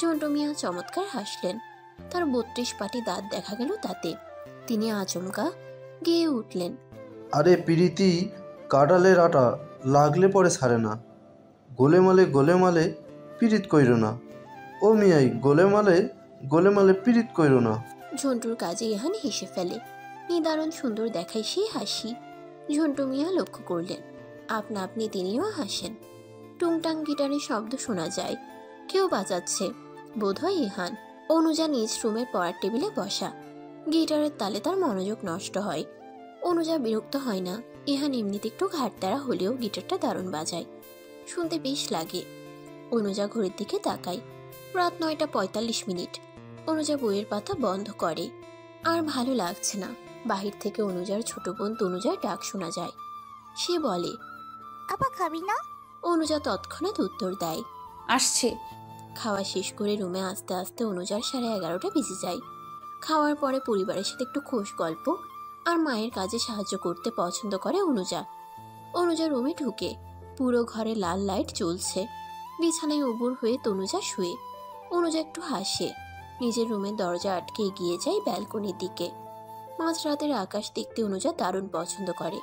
ঝন্টু মিয়া চমৎকার হাসলেন। তার 32 পাটি দাঁত দেখা গেল তাতে। তিনি আচমকা গেয়ে উঠলেন, আরে পিরিতি কাঁঠালের আটা, লাগলে পরে ছাড়ে না। গোলেমালে পিরিত কইরো না। ও মিয়াই, গোলেমালে পিরিত কইরো না। ঝন্টুর কাজে ইহান হেসে ফেলে। নিদারুণ সুন্দর দেখায় সেই হাসি। ঝন্টু মিয়া লক্ষ্য করলেন, আপনা আপনি তিনিও হাসেন। টুংটাং গিটারের শব্দ শোনা যায়, কেউ বাজাচ্ছে, বোধহয় ইহান। অনুজা নিজ রুমের পড়ার টেবিলে বসা। গিটারের তালে তার মনোযোগ নষ্ট হয়। অনুজা বিরক্ত হয় না। ইহান এমনিতে একটু ঘাটতারা হলেও গিটারটা দারুণ বাজায়, শুনতে বেশ লাগে। অনুজা ঘড়ির দিকে তাকায়, রাত 9:45। অনুজা বইয়ের পাতা বন্ধ করে। আর ভালো লাগছে না। বাহির থেকে অনুজার ছোট বোন তনুজার ডাক শোনা যায়। সে বলে, আপা খাবি না? অনুজা তৎক্ষণাৎ উত্তর দেয়, আসছে। খাওয়া শেষ করে রুমে আসতে আসতে অনুজার 11:30 বেজে যায়। খাওয়ার পরে পরিবারের সাথে একটু খোশ গল্প আর মায়ের কাজে সাহায্য করতে পছন্দ করে অনুজা। অনুজা রুমে ঢুকে পুরো ঘরে লাল লাইট জ্বলছে। বিছানায় উবুর হয়ে তনুজা শুয়ে। অনুজা একটু হাসে। নিজের রুমের দরজা আটকে এগিয়ে যায় ব্যালকনির দিকে। মাঝরাতের আকাশ দেখতে অনুজা দারুণ পছন্দ করে,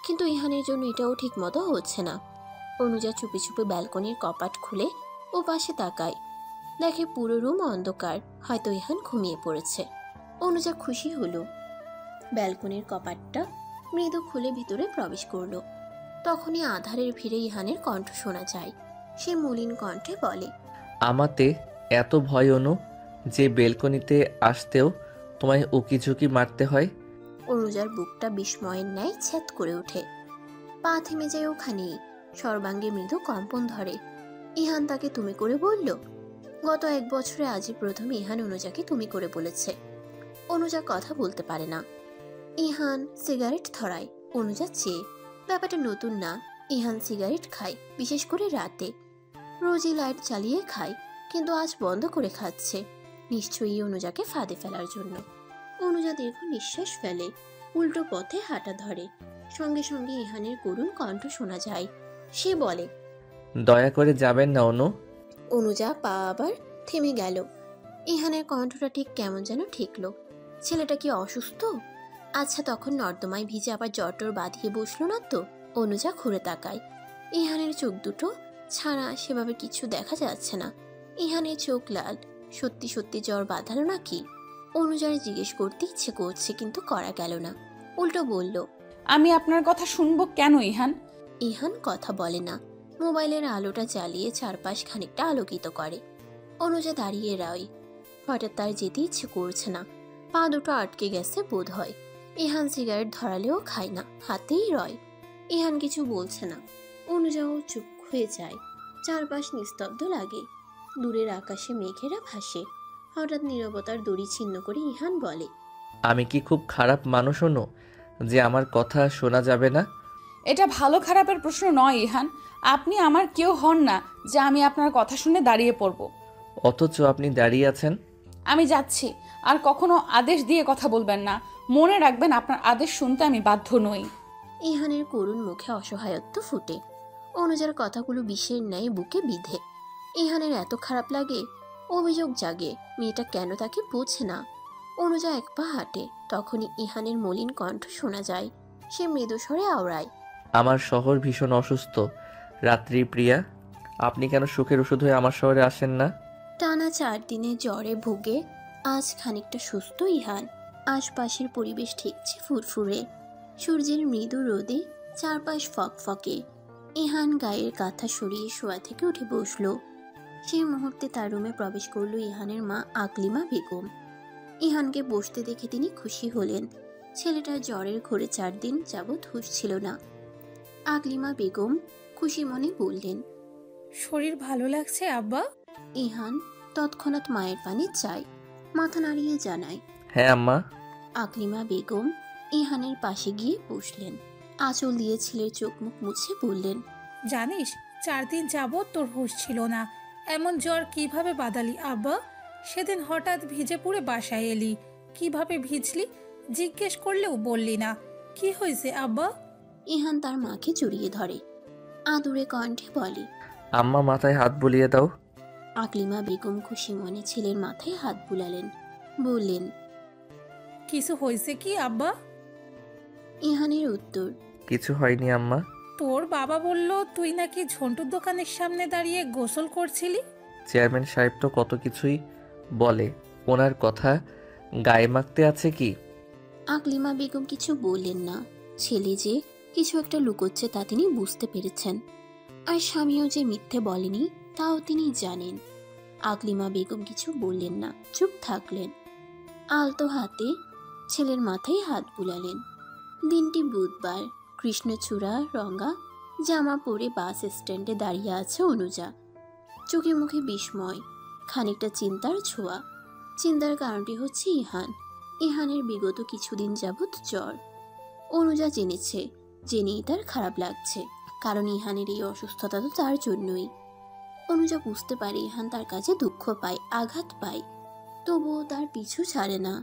কিন্তু ইহানের জন্য এটাও ঠিক মতো হচ্ছে না। অনুজা চুপি চুপি ব্যালকনির কপাট খুলে ও পাশে তাকায়। দেখে পুরো রুম অন্ধকার, হয়তো ইহান ঘুমিয়ে পড়েছে। অনুজা খুশি হলো। ব্যালকনির কপাটটা মৃদু খুলে ভিতরে প্রবেশ করলো। তখনই আধারের ভিড়ে ইহানের কণ্ঠ শোনা যায়। সে মলিন কণ্ঠে বলে, আমাতে এত ভয় অনু যে বেলকনিতে আসতেও তোমায় উকি ঝুঁকি মারতে হয়। অনুজার বুকটা বিস্ময়ের ন্যায় ছ্যাদ করে ওঠে। পা থেমে যায় ওখানেই। সর্বাঙ্গে মৃদু কম্পন ধরে। ইহান তাকে তুমি করে বলল। গত 1 বছরে আজই প্রথম ইহান অনুজাকে তুমি করে বলেছে। অনুজা কথা বলতে পারে না। ইহান সিগারেট ধরায়। অনুজা চেয়ে। ব্যাপারটা নতুন না। ইহান সিগারেট খায়, বিশেষ করে রাতে। রোজই লাইট চালিয়ে খায়, কিন্তু আজ বন্ধ করে খাচ্ছে। নিশ্চয়ই অনুজাকে ফাঁদে ফেলার জন্য। অনুজা দীর্ঘ নিঃশ্বাস ফেলে, উল্টো পথে হাঁটা ধরে। সঙ্গে সঙ্গে ইহানের করুণ কণ্ঠ শোনা যায়। সে বলে, দয়া করে যাবেন না অনু। অনুজা পা আবার থেমে গেল। ইহানের কণ্ঠটা ঠিক কেমন যেন ঠেকল। ছেলেটা কি অসুস্থ? আচ্ছা, তখন নর্দমায় ভিজে আবার জটর বাঁধিয়ে বসলো না তো? অনুজা ঘুরে তাকায়। ইহানের চোখ দুটো ছাড়া সেভাবে কিছু দেখা যাচ্ছে না। ইহানের চোখ লাল। সত্যি সত্যি জ্বর বাঁধালো নাকি? অনুজার জিজ্ঞেস করতে ইচ্ছে করছে, কিন্তু করা গেল না। উল্টো বলল, আমি আপনার কথা শুনবো কেন ইহান? ইহান কথা বলে না। মোবাইলের আলোটা জ্বালিয়ে চারপাশ খানিকটা আলোকিত করে। অনুজা দাঁড়িয়ে রয়। হঠাৎ তার যেতে ইচ্ছে করছে না। পা দুটো আটকে গেছে বোধ হয়। ইহান সিগারেট ধরালেও খায় না, হাতেই রয়। ইহান কিছু বলছে না। অনুজাও চুপ হয়ে যায়। চারপাশ নিস্তব্ধ লাগে। দূরের আকাশে মেঘেরা ভাসে। হঠাৎ নীরবতার দড়ি ছিন্ন করে ইহান বলে, আমি কি খুব খারাপ মানুষ অনু যে আমার কথা শোনা যাবে না? এটা ভালো খারাপের প্রশ্ন নয় ইহান। আপনি আমার কেউ হন না যে আমি আপনার কথা শুনে দাঁড়িয়ে পড়ব। অথচ আপনি দাঁড়িয়ে আছেন। আমি যাচ্ছি। আর কখনো আদেশ দিয়ে কথা বলবেন না। মনে রাখবেন, আপনার আদেশ শুনতে আমি বাধ্য নই। ইহানের করুণ মুখে অসহায়ত্ব ফুটে। অনুজার কথাগুলো বিষের ন্যায় বুকে বিঁধে। ইহানের এত খারাপ লাগে। অভিযোগ জাগে, মেয়েটা কেন তাকে বোঝে না। অনুজা এক পা হাঁটে। তখনই ইহানের মলিন কণ্ঠ শোনা যায়। সে মৃদুস্বরে আওড়ায়, আমার শহর ভীষণ অসুস্থ। রাত্রি প্রিয়া, আপনি কেন সুখের ওষুধ হয়ে আমার শহরে আসেন না? টানা 4 দিনে জ্বরে ভুগে আজ খানিকটা সুস্থ ইহান। আশপাশের পরিবেশ ঠেকছে ফুরফুরে। সূর্যের মৃদু রোদে চারপাশ ফকফকে। ইহান গায়ের কাঁথা সরিয়ে শোয়া থেকে উঠে বসল। সেই মুহূর্তে তার রুমে প্রবেশ করল ইহানের মা আকলিমা বেগম। ইহানকে বসতে দেখে তিনি খুশি হলেন। ছেলেটার জ্বরের ঘোরে 4 দিন যাবৎ হুঁশ ছিল না। আকলিমা বেগম খুশি মনে বললেন, শরীর ভালো লাগছে আব্বা? ইহান তৎক্ষণাৎ মায়ের পানি চায়। মাথা নাড়িয়ে জানায়, হ্যাঁ আম্মা। আকলিমা বেগম ইহানের পাশে গিয়ে বসলেন। আঁচল দিয়ে ছেলের চোখ মুখ মুছে বললেন, জানিস 4 দিন যাবৎ তোর হুঁশ ছিল না। এমন জ্বর কিভাবে বাদালি আব্বা? সেদিন হঠাৎ ভিজে পুড়ে বাসায় এলি। কিভাবে ভিজলি জিজ্ঞেস করলেও বললি না। কি হয়েছে আব্বা? ইহান তার মাকে জড়িয়ে ধরে। আদুরে কণ্ঠে বলে, আম্মা মাথায় হাত বুলিয়ে দাও। আকলিমা বেগম খুশি মনে ছেলের মাথায় হাত বুলালেন। বললেন, কিছু হয়েছে কি আব্বা? ইহানের উত্তর, কিছু হয়নি আম্মা। তোর বাবা বলল তুই নাকি ঝন্টুর দোকানের সামনে দাঁড়িয়ে গোসল করছিলি। চেয়ারম্যান সাহেব তো কত কিছুই বলে, ওনার কথা গায়ে মাখতে আছে কি? আকলিমা বেগম কিছু বললেন না। ছেলে যে কিছু একটা লুকোচ্ছে তা তিনি বুঝতে পেরেছেন। আর স্বামীও যে মিথ্যে বলেনি তাও তিনি জানেন। আকলিমা বেগম কিছু বললেন না, চুপ থাকলেন। আলতো হাতে ছেলের মাথায় হাত বুলালেন। দিনটি বুধবার। কৃষ্ণচূড়া রঙা জামা পরে বাস স্ট্যান্ডে দাঁড়িয়ে আছে অনুজা। চোখে মুখে বিস্ময়, খানিকটা চিন্তার ছোঁয়া। চিন্তার কারণটি হচ্ছে ইহান। ইহানের বিগত কিছুদিন যাবৎ জ্বর। অনুজা জেনেছে, জেনেই তার খারাপ লাগছে, কারণ ইহানের এই অসুস্থতা তো তার জন্যই। অনুজা বুঝতে পারে ইহান তার কাছে দুঃখ পায়, আঘাত পায়, তবুও তার পিছু ছাড়ে না।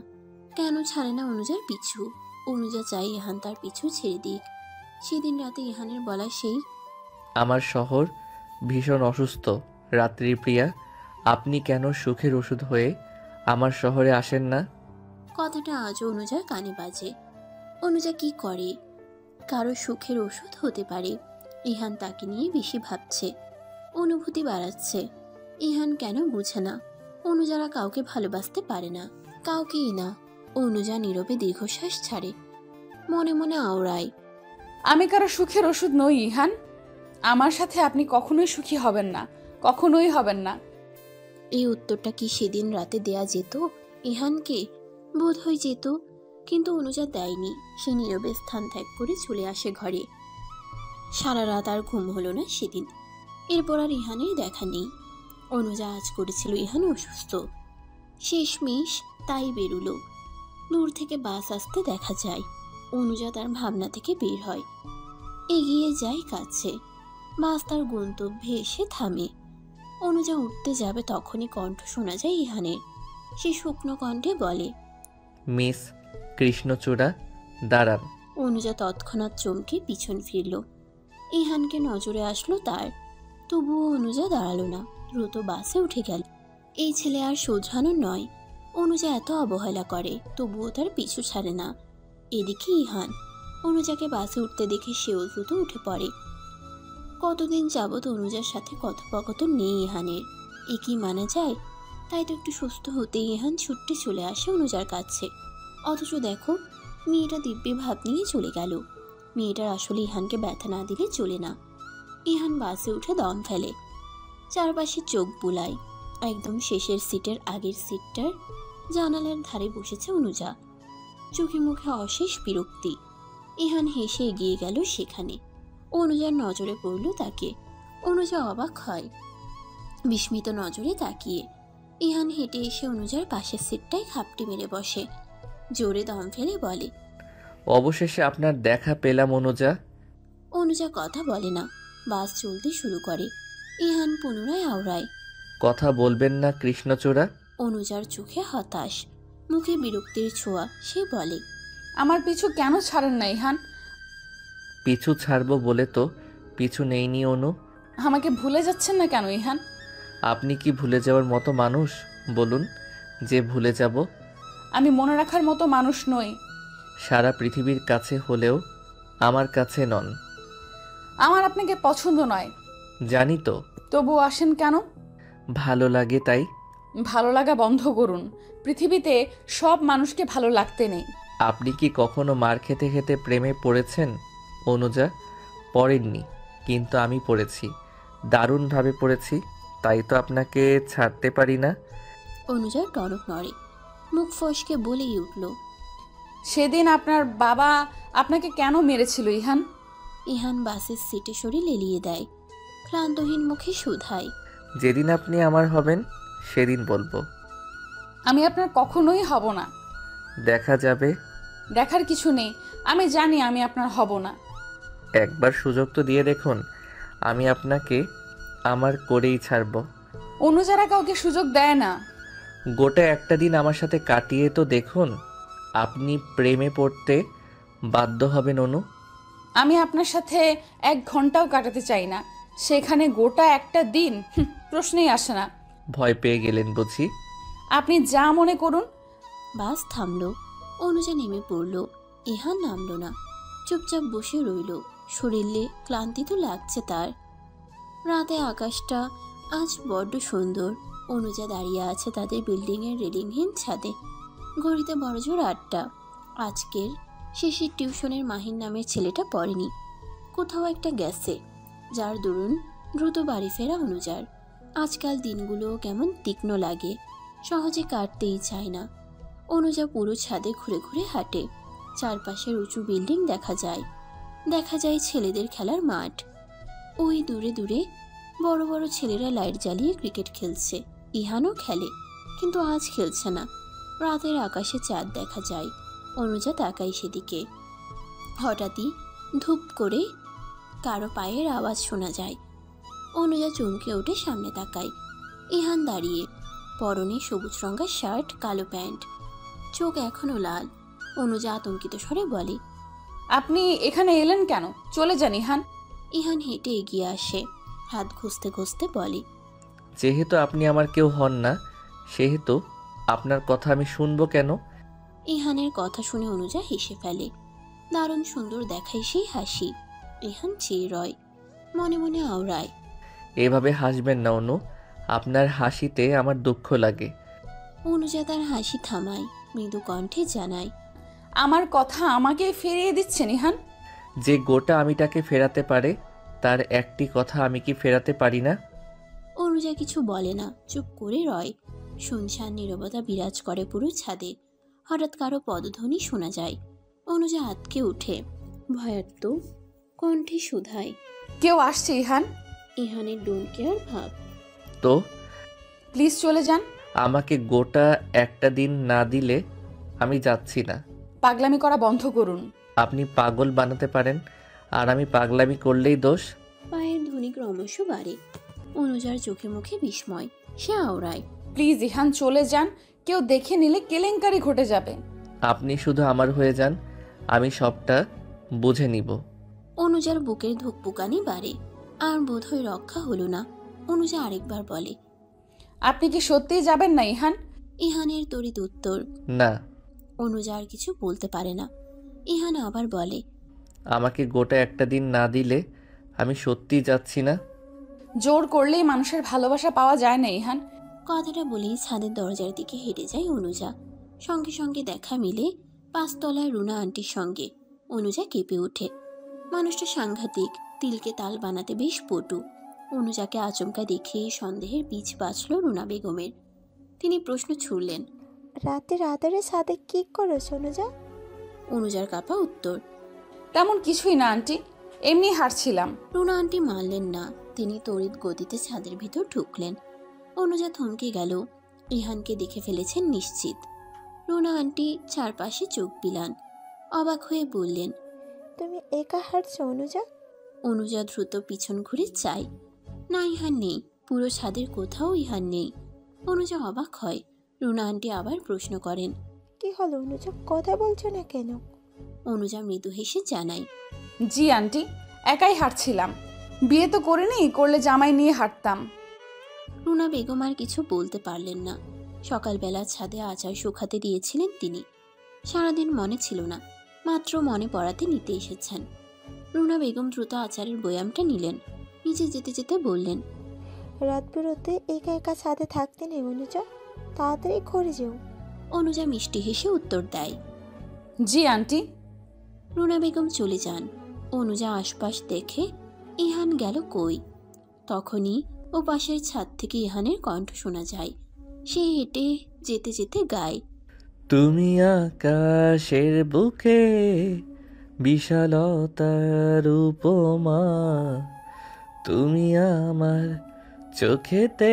কেন ছাড়ে না অনুজার পিছু? অনুজা চাই ইহান তার পিছু ছেড়ে দিক। সেদিন রাতে ইহানের বলা সেই আমার শহর ভীষণ অসুস্থ রাত্রিপ্রিয়া, আপনি কেন সুখের ওষুধ হয়ে আমার শহরে আসেন না? কথাটা আজও অনুজার কানে বাজে। অনুজা কি করে? কারো সুখের ওষুধ হতে পারে। ইহান তাকে নিয়ে বেশি ভাবছে, অনুভূতি বাড়াচ্ছে। ইহান কেন বুঝে না? অনুজারা কাউকে ভালোবাসতে পারে না, কাউকেই না। অনুজা নীরবে দীর্ঘশ্বাস ছাড়ে, মনে মনে আওড়ায়। আমি কারো সুখের ওষুধ নই ইহান। আমার সাথে আপনি কখনোই সুখী হবেন না, কখনোই হবেন না। এই উত্তরটা কি সেদিন রাতে দেয়া যেত ইহানকে? বোধ হয় যেত, কিন্তু অনুজা দেয়নি। সে নীরবে স্থান ত্যাগ করে চলে আসে ঘরে। সারা রাত আর ঘুম হলো না সেদিন। এরপর আর ইহানের দেখা নেই। অনুজা আজ করেছিল ইহান অসুস্থ। শেষমেশ তাই বেরুলো। দূর থেকে বাস আসতে দেখা যায়। অনুজা তার ভাবনা থেকে বের হয়, এগিয়ে যায় কাছে। বাস তার গন্তব্যে এসে থামে। অনুজা উঠতে যাবে, তখনই কণ্ঠ শোনা যায় ইহানের। সে শুকনো কণ্ঠে বলে, মিস কৃষ্ণচূড়া, দাঁড়ান। অনুজা তৎক্ষণাৎ চমকে পিছন ফিরল। ইহানকে নজরে আসলো তার। তবুও অনুজা দাঁড়ালো না, দ্রুত বাসে উঠে গেল। এই ছেলে আর শোধরানো নয়। অনুজা এত অবহেলা করে, তবুও তার পিছু ছাড়ে না। এদিকে ইহান অনুজাকে বাসে উঠতে দেখে সেও দ্রুত উঠে পড়ে। কতদিন যাবৎ অনুজার সাথে কথোপকথন নেই ইহানের। এ কি মানা যায়? তাই তো একটু সুস্থ হতেই ইহান ছুটতে চলে আসে অনুজার কাছে। অথচ দেখো, মেয়েটা দিব্যি ভাব নিয়ে চলে গেল। মেয়েটার আসলে ইহানকে ব্যথা না দিলে চলে না। ইহান বাসে উঠে দম ফেলে, চারপাশে চোখ বুলায়। একদম শেষের সিটের আগের সিটটার জানালার ধারে বসেছে অনুজা। চোখে মুখে অশেষ বিরক্তি। ইহান হেসে এগিয়ে গেল সেখানে। অনুজার নজরে পড়ল তাকে। অনুজা অবাক হয়, বিস্মিত নজরে তাকিয়ে। ইহান হেঁটে এসে অনুজার পাশের সিটটায় খাপটি মেরে বসে। জোরে দম ফেলে বলে, অবশেষে আপনার দেখা পেলাম অনুজা। অনুজা কথা বলে না। বাস চলতে শুরু করে। ইহান পুনরায় আওড়ায়, কথা বলবেন না কৃষ্ণচূড়া? অনুজার চোখে হতাশ, মুখে বিরক্তির ছোঁয়া। সে বলে, আমার পিছু কেন ছাড়েন না ইহান? পিছু ছাড়বো বলে তো পিছু নেইনি অনু। আমাকে ভুলে যাচ্ছেন না কেন ইহান? আপনি কি ভুলে যাওয়ার মতো মানুষ বলুন যে ভুলে যাব? আমি মনে রাখার মতো মানুষ নই। সারা পৃথিবীর কাছে হলেও আমার কাছে নন। আমার আপনাকে পছন্দ নয়। জানি তো। তবু আসেন কেন? ভালো লাগে তাই। ভালো লাগা বন্ধ করুন। পৃথিবীতে সব মানুষকে ভালো লাগতে নেই। আপনি কি কখনো মার খেতে খেতে প্রেমে পড়েছেন অনুজা? পড়েননি, কিন্তু আমি পড়েছি, দারুণভাবে পড়েছি। তাই তো আপনাকে ছাড়তে পারি না। অনুজা টনক নড়ে, মুখ ফসকে বলেই উঠল, সেদিন আপনার বাবা আপনাকে কেন মেরেছিল ইহান? ইহান বাসের সিটে সরে লেলিয়ে দেয়। ক্লান্তহীন মুখে শুধায়, যেদিন আপনি আমার হবেন সেদিন বলবো। আমি আপনার কখনোই হব না। দেখা যাবে। দেখার কিছু নেই। আমি জানি আমি আপনার হব না। একবার সুযোগ তো দিয়ে দেখুন, আমি আপনাকে আমার করেই ছাড়ব। অনুজারা কাউকে সুযোগ দেয় না। গোটা একটা দিন আমার সাথে কাটিয়ে তো দেখুন, আপনি প্রেমে পড়তে বাধ্য হবেন অনু। আমি আপনার সাথে 1 ঘন্টাও কাটাতে চাই না, সেখানে গোটা একটা দিন প্রশ্নেই আসে না। ভয় পেয়ে গেলেন বুঝি? আপনি যা মনে করুন। বাস থামল। অনুজা নেমে পড়ল। ইহান নামল না, চুপচাপ বসে রইল। শরীরে ক্লান্তি তো লাগছে তার। রাতে আকাশটা আজ বড্ড সুন্দর। অনুজা দাঁড়িয়ে আছে তাদের বিল্ডিংয়ের রেলিংহীন ছাদে। ঘড়িতে বড়জোর 8টা। আজকের শেষের টিউশনের মাহিন নামের ছেলেটা পড়েনি, কোথাও একটা গেছে। যার দরুন দ্রুত বাড়ি ফেরা অনুজার। আজকাল দিনগুলো কেমন তীক্ষ্ণ লাগে, সহজে কাটতেই চায় না। অনুজা পুরো ছাদে ঘুরে ঘুরে হাঁটে। চারপাশের উঁচু বিল্ডিং দেখা যায়। দেখা যায় ছেলেদের খেলার মাঠ। ওই দূরে দূরে বড় বড় ছেলেরা লাইট জ্বালিয়ে ক্রিকেট খেলছে। ইহানও খেলে, কিন্তু আজ খেলছে না। রাতের আকাশে চাঁদ দেখা যায়। অনুজা তাকায় সেদিকে। হঠাৎই ধূপ করে কারো পায়ের আওয়াজ শোনা যায়। অনুজা চমকে উঠে সামনে তাকায়। ইহান দাঁড়িয়ে, পরনে সবুজ রঙা শার্ট, কালো প্যান্ট, চোখ এখনো লাল। অনুজা আতঙ্কিত স্বরে বলে। আপনি এখানে এলেন কেন? চলে যান ইহান। ইহান হেঁটে এগিয়ে আসে, হাত ঘষতে ঘষতে বলে। যেহেতু আপনি আমার কেউ হন না, সেহেতু আপনার কথা আমি শুনবো কেন? ইহানের কথা শুনে অনুজা হেসে ফেলে। দারুণ সুন্দর দেখায় সেই হাসি। ইহান চেয়ে রয়, মনে মনে আওড়ায়। এভাবে হাসবেন না অনু, আপনার হাসিতে আমার দুঃখ লাগে। অনুজা তার হাসি থামায়, মৃদু কণ্ঠে জানায়। আমার কথা আমাকে ফিরিয়ে দিচ্ছেন ইহান? যে গোটা আমিটাকে ফেরাতে পারে তার একটি কথা আমি কি ফেরাতে পারি না? অনুজা কিছু বলে না, চুপ করে রয়। শুনশান নীরবতা বিরাজ করে পুরো ছাদে। হঠাৎ কারো পদধ্বনি শোনা যায়। অনুজা আতকে উঠে, ভয়ার্ত কণ্ঠে শুধায়। কেউ আসছে ইহান? ইহানের ডোন্ট কেয়ার ভাব। তো প্লিজ চলে যান। আমাকে গোটা একটা দিন না দিলে আমি যাচ্ছি না। পাগলামি করা বন্ধ করুন। আপনি পাগল বানাতে পারেন, আর আমি পাগলামি করলেই দোষ? পায়ের ধ্বনি ক্রমশ বাড়ে। অনুজার চোখে মুখে বিস্ময়, সে আওড়ায়। প্লিজ ইহান চলে যান, কেউ দেখে নিলে কেলেঙ্কারি ঘটে যাবে। আপনি শুধু আমার হয়ে যান, আমি সবটা বুঝে নিব। অনুজার বুকের ধুকপুকানি বাড়ে, আর বোধহয় রক্ষা হলো না। অনুজা আরেকবার বলে। আপনি কি সত্যিই যাবেন না ইহান? ইহানের তড়িৎ উত্তর। না। অনুজা আর কিছু বলতে পারে না। ইহান আবার বলে। আমাকে গোটা একটা দিন না দিলে আমি সত্যিই যাচ্ছি না। জোর করলেই মানুষের ভালোবাসা পাওয়া যায় না ইহান। কথাটা বলেই ছাদের দরজার দিকে হেঁটে যায় অনুজা। সঙ্গে সঙ্গে দেখা মিলে 5 তলায় রুনা আন্টির সঙ্গে। অনুজা কেঁপে ওঠে। মানুষটা সাংঘাতিক, তিলকে তাল বানাতে বেশ পটু। অনুজাকে আচমকা দেখে সন্দেহের বীজ বাঁচল রুনা বেগমের। তিনি প্রশ্ন ছুড়লেন। রাতের আধারে ছাদে কি করো অনুজা? অনুজার কাপা উত্তর। তেমন কিছুই না আন্টি, এমনি হাঁটছিলাম। রুনা আন্টি মানলেন না। তিনি তড়িৎ গতিতে ছাদের ভিতর ঢুকলেন। অনুজা থমকে গেল। ইহানকে দেখে ফেলেছেন নিশ্চিত। রুনা আন্টি চারপাশে চোখ বিলান, অবাক হয়ে বললেন। তুমি একা হাঁটছো অনুজা? অনুজা দ্রুত পিছন ঘুরে চায়। না, ইহান নেই। পুরো ছাদের কোথাও ইহান নেই। অনুজা অবাক হয়। রুনা আন্টি আবার প্রশ্ন করেন। কি হলো অনুজা, কথা বলছো না কেন? অনুজা মৃদু হেসে জানায়। জি আন্টি, একাই হাঁটছিলাম। বিয়ে তো করিনি, করলে জামাই নিয়ে হাঁটতাম। রুনা বেগম আর কিছু বলতে পারলেন না। সকালবেলা ছাদে আচার শুকাতে দিয়েছিলেন তিনি। সারাদিন মনে ছিল না, মাত্র মনে পড়াতে নিতে এসেছেন। রুনা বেগম দ্রুত আচারের বয়ামটা নিলেন। নিচে যেতে যেতে বললেন। রাত বেরোতে একা একা ছাদে থাকতে নেই অনুজা, তাড়াতাড়ি ঘরে যেও। অনুজা মিষ্টি হেসে উত্তর দেয়। জি আন্টি। রুনা বেগম চলে যান। অনুজা আশপাশ দেখে ইহান গেল কই। তখনই ও পাশের ছাদ থেকে ইহানের কণ্ঠ শোনা যায়। সে হেঁটে যেতে যেতে গায়। তুমি আকাশের বুকে বিশালতার উপমা, তুমি আমার চোখেতে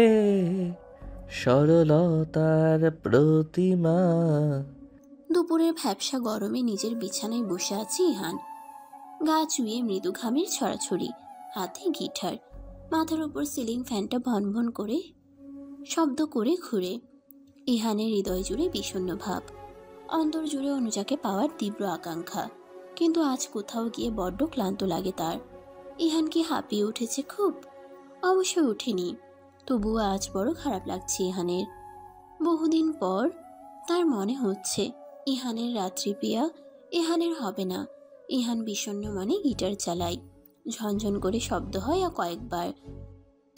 সরলতার প্রতিমা। দুপুরের ভ্যাপসা গরমে নিজের বিছানায় বসে আছে ইহান। গা চুইয়ে মৃদু ঘামের ছড়াছড়ি, হাতে গিটার। মাথার উপর সিলিং ফ্যানটা ভনভন করে শব্দ করে ঘুরে। ইহানের হৃদয় জুড়ে বিষণ্ণ ভাব, অন্তর জুড়ে অনুজাকে পাওয়ার তীব্র আকাঙ্ক্ষা। কিন্তু আজ কোথাও গিয়ে বড্ড ক্লান্ত লাগে তার। ইহান কি হাঁপিয়ে উঠেছে খুব? অবশ্যই উঠেনি, তবুও আজ বড় খারাপ লাগছে ইহানের। বহুদিন পর তার মনে হচ্ছে ইহানের রাত্রি প্রিয়া ইহানের হবে না। ইহান বিষণ্ণ মনে গিটার চালায়। ঝনঝন করে শব্দ হয় কয়েকবার।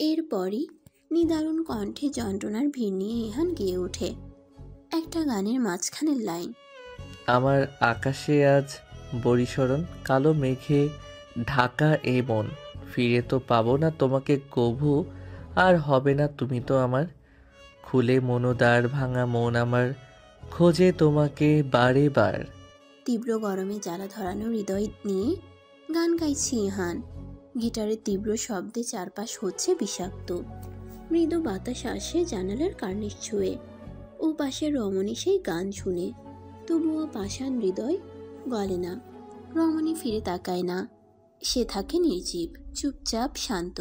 এরপরই নিদারুণ কণ্ঠে যন্ত্রণার ভিড় নিয়ে ইহান গেয়ে ওঠে একটা গানের মাঝখানের লাইন। আমার আকাশে আজ বরিশরণ, কালো মেঘে ঢাকা এ মন, ফিরে তো পাবো না তোমাকে কভু, আর হবে না তুমি তো আমার। খুলে মনোদার ভাঙা মন আমার, খোঁজে তোমাকে বারে বার। তীব্র গরমে জ্বালা ধরানো হৃদয় নিয়ে গান গাইছে ইহান। গিটারের তীব্র শব্দে চারপাশ হচ্ছে বিষাক্ত। মৃদু বাতাস আসে জানালার কার্নিশ ছুঁয়ে। ও পাশে রমণী সেই গান শুনে, তবুও পাষাণ হৃদয় গলে না। রমণী ফিরে তাকায় না। সে থাকে নির্জীব, চুপচাপ, শান্ত।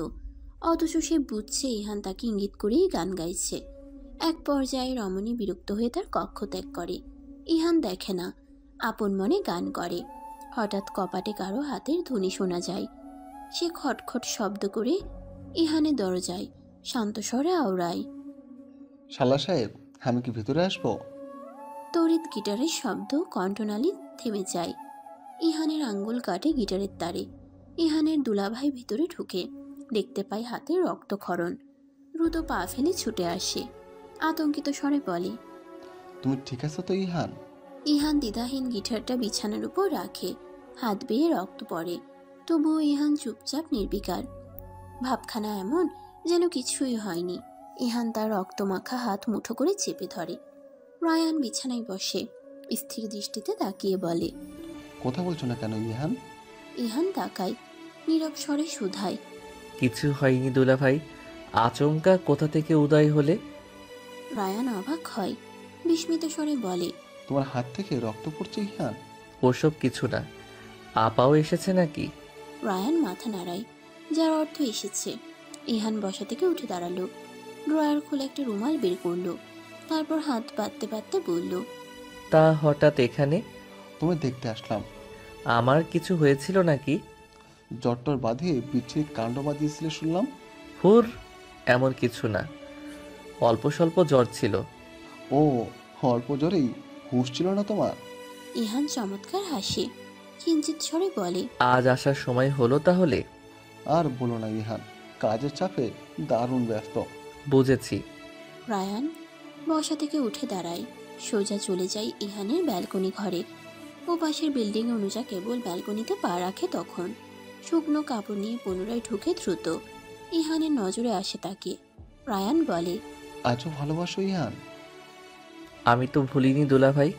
অথচ সে বুঝছে ইহান তাকে ইঙ্গিত করেই গান গাইছে। এক পর্যায়ে রমণী বিরক্ত হয়ে তার কক্ষ ত্যাগ করে। ইহান দেখে না, আপন মনে গান করে। হঠাৎ কপাটে কারো হাতের ধ্বনি শোনা যায়। সে খটখট শব্দ করে ইহানের দরজায় শান্ত স্বরে আওড়ায়, শালা সাহেব, আমি কি ভিতরে আসবো? তড়িৎ গিটারের শব্দ কণ্ঠনালী থেমে যায়। ইহানের আঙ্গুল কাটে গিটারের তারে। ইহানের দুলাভাই ভিতরে ঢুকে দেখতে পায় হাতে রক্তক্ষরণ। দ্রুত পা ফেলে ছুটে আসে। আতঙ্কিত স্বরে বলে, তুমি ঠিক আছো তো ইহান? ইহান দ্বিধাহীন গিটারটা বিছানার উপর রাখে। হাত বেয়ে রক্ত পড়ে, তবুও ইহান চুপচাপ নির্বিকার। ভাবখানা এমন যেন কিছুই হয়নি। ইহান তার রক্তমাখা হাত মুঠো করে চেপে ধরে। রায়ান বিছানায় বসে স্থির দৃষ্টিতে তাকিয়ে বলে, কথা বলছো না কেন ইহান? ইহান তাকায়, নীরব স্বরে শুধায়, কিছু হয়নি দুলাভাই, আচমকা কোথা থেকে উদয় হলে? রায়ান অবাক হয়, বিস্মিত স্বরে বলে, তোমার হাত থেকে রক্ত পড়ছে ইহান? ওসব কিছু না। আপাও এসেছে নাকি? রায়ান মাথা নাড়ায়, যার অর্থ এসেছে। ইহান বসা থেকে উঠে দাঁড়ালো, ড্রয়ার খুলে একটা রুমাল বের করলো, তারপর হাত বাঁধতে বাঁধতে বলল, তা হঠাৎ এখানে? তুমি দেখতে আসলাম। আমার কিছু হয়েছিল নাকি? জট্টর বাঁধে বিচ্ছিরি কাণ্ড বাঁধিয়েছিলে শুনলাম। হুর, এমন কিছু না, অল্প স্বল্প জ্বর ছিল। ও, অল্প জ্বরেই হুঁশ ছিল না তোমার? ইহান চমৎকার হাসে, কিঞ্চিত স্বরে বলে, আজ আসার সময় হলো তাহলে? আর বলো না ইহান, কাজের চাপে দারুণ ব্যস্ত। বুঝেছি। রায়ান বসা থেকে উঠে দাঁড়ায়, সোজা চলে যায় ইহানের ব্যালকনি ঘরে। ও পাশের বিল্ডিং অনুজা কেবল ব্যালকনিতে পা রাখে তখন। শুকনো কাপড় নিয়ে পুনরায় ঢুকে দ্রুত। ইহানের নজরে আসে তাকে। রায়ান বলে, আজও ভালোবাসো ইহান? আমি তো ভুলিনি দুলাভাই।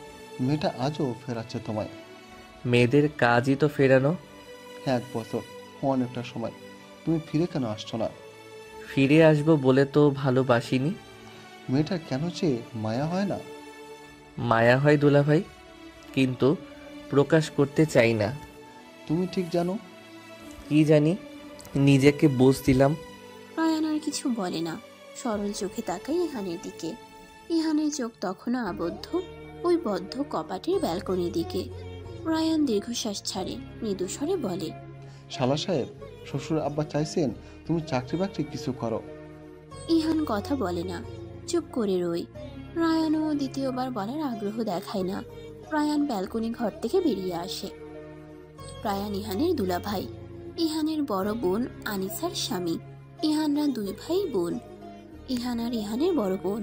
মেয়েটা আজও ফেরাচ্ছে তোমায়। মেয়েদের কাজই তো ফেরানো। 1 বছর, অনেকটা সময়, তুমি ফিরে কেন আসছো না? ফিরে আসবো বলে তো ভালোবাসিনি। মেয়েটা কেন যে মায়া হয় না? মায়া হয় দুলাভাই, কিন্তু প্রকাশ করতে চাই না। তুমি ঠিক জানো। কি জানি, নিজেকে বুঝ দিলাম। রায়ান আর কিছু বলে না, সরল চোখে তাকায় ইহানের দিকে। ইহানের চোখ তখনও আবদ্ধ ওই বদ্ধ কপাটের ব্যালকনির দিকে। রায়ান দীর্ঘশ্বাস ছাড়ে, মৃদু স্বরে বলে, শালা সাহেব, শ্বশুর আব্বা চাইছেন তুমি চাকরি বাকরি কিছু করো। ইহান কথা বলে না, চুপ করে রই। রায়ানও দ্বিতীয়বার বলার আগ্রহ দেখায় না। রায়ান ব্যালকনি ঘর থেকে বেরিয়ে আসে। রায়ান ইহানের দুলাভাই, ইহানের বড় বোন আনিসার স্বামী। ইহানরা 2 ভাই বোন। ইহান আর ইহানের বড় বোন।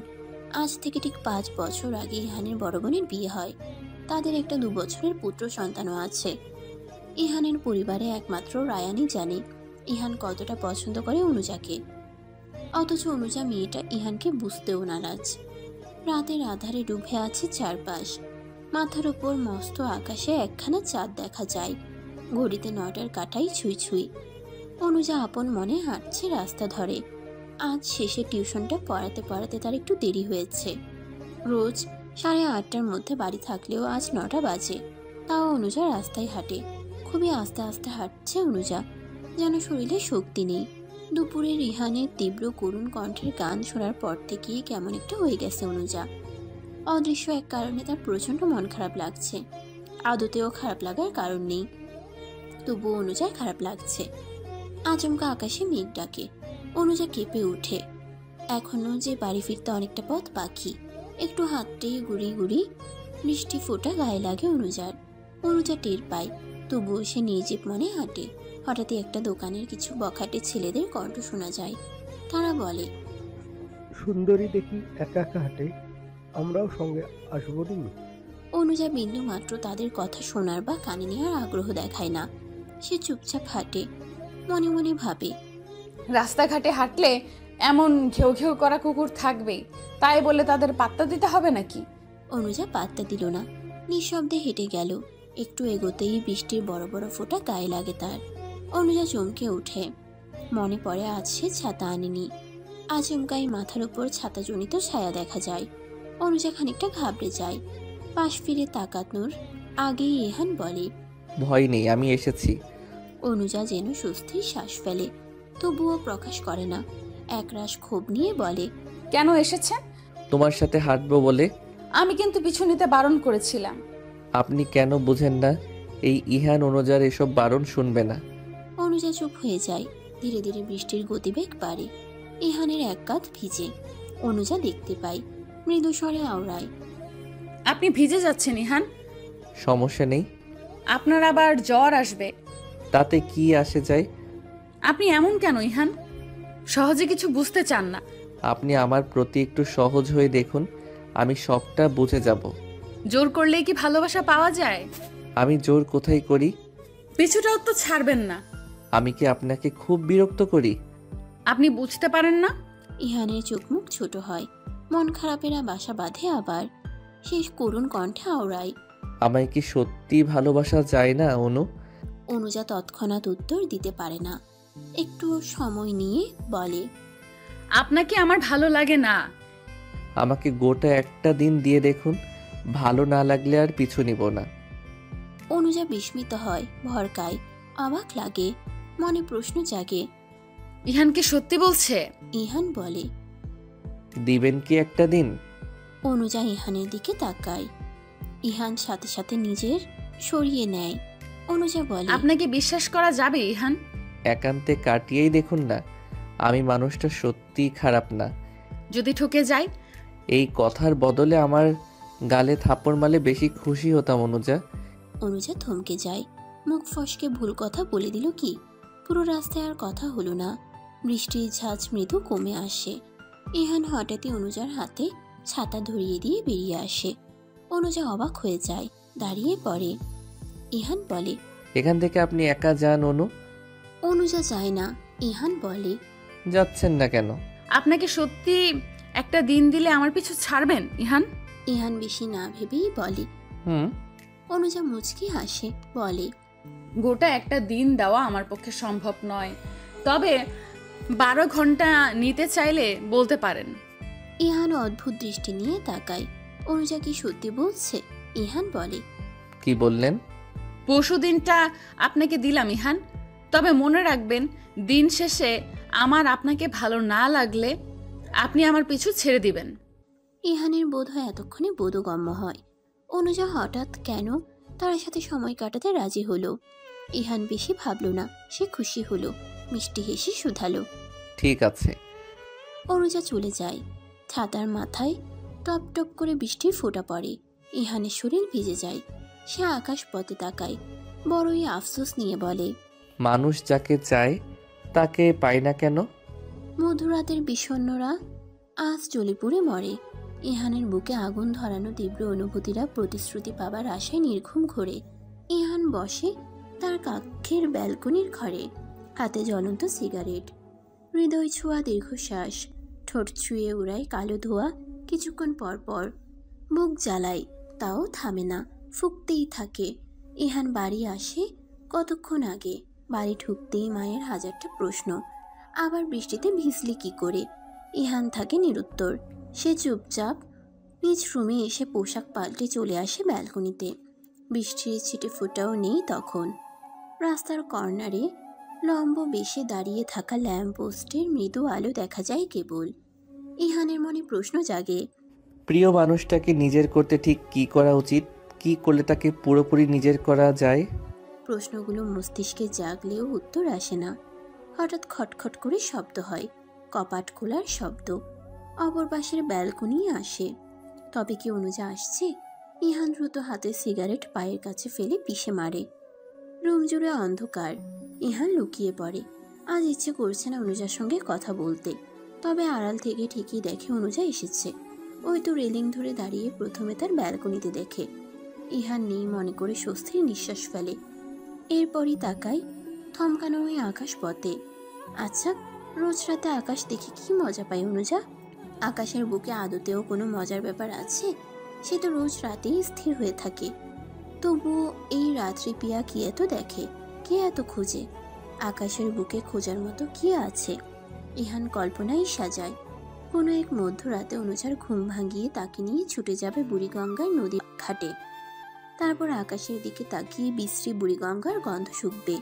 আজ থেকে ঠিক 5 বছর আগে ইহানের বড় বোনের বিয়ে হয়। তাদের একটা 2 বছরের পুত্র সন্তানও আছে। ইহানের পরিবারে একমাত্র রায়ানই জানে ইহান কতটা পছন্দ করে অনুজাকে। অথচ অনুজা মেয়েটা ইহানকে বুঝতেও নারাজ। রাতের আধারে ডুবে আছে চারপাশ। মাথার উপর মস্ত আকাশে একখানা চাঁদ দেখা যায়। ঘড়িতে 9টার কাঁটাই ছুঁই ছুঁই। অনুজা আপন মনে হাঁটছে রাস্তা ধরে। আজ শেষে টিউশনটা পড়াতে পড়াতে তার একটু দেরি হয়েছে। রোজ 8:30টার মধ্যে বাড়ি থাকলেও আজ 9টা বাজে। তাও অনুজা রাস্তায় হাঁটে। খুবই আস্তে আস্তে হাঁটছে অনুজা, যেন শরীরে শক্তি নেই। দুপুরে রিহানের তীব্র করুণ কণ্ঠের গান শোনার পর থেকেই কেমন একটা হয়ে গেছে অনুজা। অদৃশ্য এক কারণে তার প্রচণ্ড মন খারাপ লাগছে। আদতেও খারাপ লাগার কারণ নেই, তবুও অনুজার খারাপ লাগছে। আচমকা আকাশে মেঘ ডাকে। অনুজা কেঁপে ওঠে। এখনো যে বাড়ি ফিরতে অনেকটা পথ বাকি। একটু হাঁটতেই গুড়ি গুড়ি বৃষ্টি ফোঁটা গায়ে লাগে অনুজার। অনুজা টের পায়, তবুও সে নির্জীব মনে হাঁটে। হঠাৎই একটা দোকানের কিছু বখাটে ছেলেদের কণ্ঠ শোনা যায়। তারা বলে, সুন্দরী দেখি একা একা হাঁটে, আমরাও সঙ্গে আসবো নি? অনুজা বিন্দু মাত্র তাদের কথা শোনার বা কানে নেওয়ার আগ্রহ দেখায় না। সে চুপচাপ হাঁটে, মনে মনে ভাবে, রাস্তাঘাটে হাঁটলে এমন ঘেউ ঘেউ করা কুকুর থাকবেই, তাই বলে তাদের পাত্তা দিতে হবে নাকি? অনুজা পাত্তা দিল না, নিঃশব্দে হেঁটে গেল। একটু এগোতেই বৃষ্টির বড় বড় ফোঁটা গায়ে লাগে তার। অনুজা চমকে ওঠে। মনে পড়ে আজ সে ছাতা আনেনি। আচমকাই মাথার উপর ছাতাজনিত ছায়া দেখা যায়। অনুজা খানিকটা ঘাবড়ে যায়। পাশ ফিরে তাকানোর আগেই ইহান বলে, ভয় নেই, আমি এসেছি। অনুজা যেন স্বস্তির শ্বাস ফেলে, তবুও প্রকাশ করে না। একরাশ ক্ষোভ নিয়ে বলে, কেন এসেছেন? তোমার সাথে হাঁটবো বলে। আমি কিন্তু পিছু নিতে বারণ করেছিলাম। আপনি কেন বুঝেন না? এই ইহান অনুজার এসব বারণ শুনবে না। অনুজা চুপ হয়ে যায়। ধীরে ধীরে বৃষ্টির গতিবেগ বাড়ে। ইহানের এক কাঁধ ভিজে। অনুজা দেখতে পায়, মৃদু স্বরে আওড়ায়। আপনি ভিজে যাচ্ছেন ইহান। সমস্যা নেই। আপনার আবার জ্বর আসবে। তাতে কি আসে যায়? আপনি এমন কেন ইহান? সহজে কিছু বুঝতে চান না। আপনি আমার প্রতি একটু সহজ হয়ে দেখুন, আমি সবটা বুঝে যাব। জোর করলেই কি ভালোবাসা পাওয়া যায়? আমি জোর কোথায় করি? পিছুটাও তো ছাড়বেন না। আমি কি আপনাকে খুব বিরক্ত করি? আপনি বুঝতে পারেন না? ইহানের চোখ মুখ ছোট হয়, মন খারাপেরা বাসা বাঁধে। আবার শেষ করুণ কণ্ঠে আওড়ায়। আমায় কি সত্যি ভালোবাসা যায় না অনু? অনুজা তৎক্ষণাৎ উত্তর দিতে পারে না। একটু সময় নিয়ে বলে, আপনাকে আমার ভালো লাগে না। আমাকে গোটা একটা দিন দিয়ে দেখুন, ভালো না লাগলে আর পিছু নিব না। অনুজা বিস্মিত হয়, ভরকায়, অবাক লাগে, মনে প্রশ্ন জাগে। ইহান কি সত্যি বলছে? ইহান বলে, দিবেন কি একটা দিন? অনুজা ইহানের দিকে তাকায়। ইহান সাথে সাথে নিজের সরিয়ে নেয়। অনুজা বলে, আপনাকে বিশ্বাস করা যাবে ইহান? একান্তে কাটিয়েই দেখুন না, আমি মানুষটা সত্যিই খারাপ না। যদি ঠকে যাই? এই কথার বদলে আমার গালে থাপ্পড় মারলে বেশি খুশি হতাম অনুজা। অনুজা থমকে যায়। মুখ ফসকে ভুল কথা বলে দিল কি? পুরো রাস্তায় আর কথা হলো না। বৃষ্টির ঝাঁঝ মৃদু কমে আসে। ইহান হঠাৎই অনুজার হাতে ছাতা ধরিয়ে দিয়ে বেরিয়ে আসে। অনুজা অবাক হয়ে যায়, দাঁড়িয়ে পড়ে। ইহান বলে, এখান থেকে আপনি একা যান অনু। অনুজা যায় না। ইহান বলে, যাচ্ছেন না কেন? আপনাকে সত্যি একটা দিন দিলে আমার পিছু ছাড়বেন ইহান? ইহান বেশি না ভেবেই বলে। হুম। অনুজা মুচকি হাসে, বলে, গোটা একটা দিন দেওয়া আমার পক্ষে সম্ভব নয়, তবে 12 ঘন্টা নিতে চাইলে বলতে পারেন। ইহান অদ্ভুত দৃষ্টি নিয়ে তাকায়। অনুজা কি সত্যি বলছে? ইহান বলে, কি বললেন? পরশু দিনটা আপনাকে দিলাম ইহান, তবে মনে রাখবেন দিন শেষে আমার আপনাকে ভালো না লাগলে আপনি আমার পিছু ছেড়ে দিবেন। ইহানের বোধ হয় এতক্ষণে বোধগম্য হয়। অনুজা হঠাৎ কেন তার সাথে সময় কাটাতে রাজি হলো। ইহান বেশি ভাবল না, সে খুশি হলো, মিষ্টি হেসে শুধালো। ঠিক আছে। অনুজা চলে যায়। ছাতার মাথায় টপ টপ করে বৃষ্টির ফোঁটা পড়ে। ইহানের শরীর ভিজে যায়। সে আকাশ পথে তাকায়, বড়ই আফসোস নিয়ে বলে, মানুষ যাকে চায় তাকে পায় না কেন? মধুরাতের বিষণ্ণরা আজ জ্বলে পুড়ে মরে। ইহানের বুকে আগুন ধরানো তীব্র অনুভূতিরা প্রতিশ্রুতি পাবার আশায় নির্ঘুম ঘোরে। ইহান বসে তার কক্ষের ব্যালকনির ঘরে, হাতে জ্বলন্ত সিগারেট, হৃদয় ছোঁয়া দীর্ঘশ্বাস, ঠোঁট ছুঁয়ে উড়ায় কালো ধোঁয়া। কিছুক্ষণ পর পর বুক জ্বালায়, তাও থামে না, ফুঁকতেই থাকে। ইহান বাড়ি আসে কতক্ষণ আগে। বাড়ি ঢুকতেই মায়ের হাজারটা প্রশ্ন। আবার বৃষ্টিতে ভিজলি কি করে? ইহান থাকে নিরুত্তর। সে চুপচাপ নিজ রুমে এসে পোশাক পাল্টে চলে আসে ব্যালকনিতে। বৃষ্টির ছিটে ফোঁটাও নেই তখন। রাস্তার কর্নারে লম্ব বেশে দাঁড়িয়ে থাকা ল্যাম্পপোস্টের মৃদু আলো দেখা যায় কেবল। ইহানের মনে প্রশ্ন জাগে, প্রিয় মানুষটাকে নিজের করতে ঠিক কি করা উচিত? কি করলে তাকে পুরোপুরি নিজের করা যায়? প্রশ্নগুলো মস্তিষ্কে জাগলেও উত্তর আসে না। হঠাৎ খটখট করে শব্দ হয়, কপাট খোলার শব্দ। অপর পাশের ব্যালকনি আসে। তবে কি অনুজা আসছে? ইহান দ্রুত হাতে সিগারেট পায়ের কাছে ফেলে পিষে মারে। রুম জুড়ে অন্ধকার। ইহান লুকিয়ে পড়ে। আজ ইচ্ছে করছে না অনুজার সঙ্গে কথা বলতে। তবে আড়াল থেকে ঠিকই দেখে অনুজা এসেছে। ওই তো রেলিং ধরে দাঁড়িয়ে প্রথমে তার ব্যালকনিতে দেখে। ইহান নেই মনে করে স্বস্তির নিঃশ্বাস ফেলে। এরপরই তাকায় থমকানো ওই আকাশ পথে। আচ্ছা, রোজ রাতে আকাশ দেখে কি মজা পায় অনুজা? আকাশের বুকে আদতেও কোনো মজার ব্যাপার আছে? সে তো রোজ রাতেই স্থির হয়ে থাকে। তবুও এই রাত্রি পিয়া কি এত দেখে, কে এত খোঁজে? আকাশের বুকে খোঁজার মতো কি আছে? ইহান কল্পনাই সাজায় কোনো এক মধ্যরাতে অনুজার ঘুম ভাঙিয়ে তাকে নিয়ে ছুটে যাবে বুড়িগঙ্গার নদীর ঘাটে। তারপর আকাশের দিকে তাকিয়ে বিশ্রী বুড়িগঙ্গার গন্ধ শুকবে।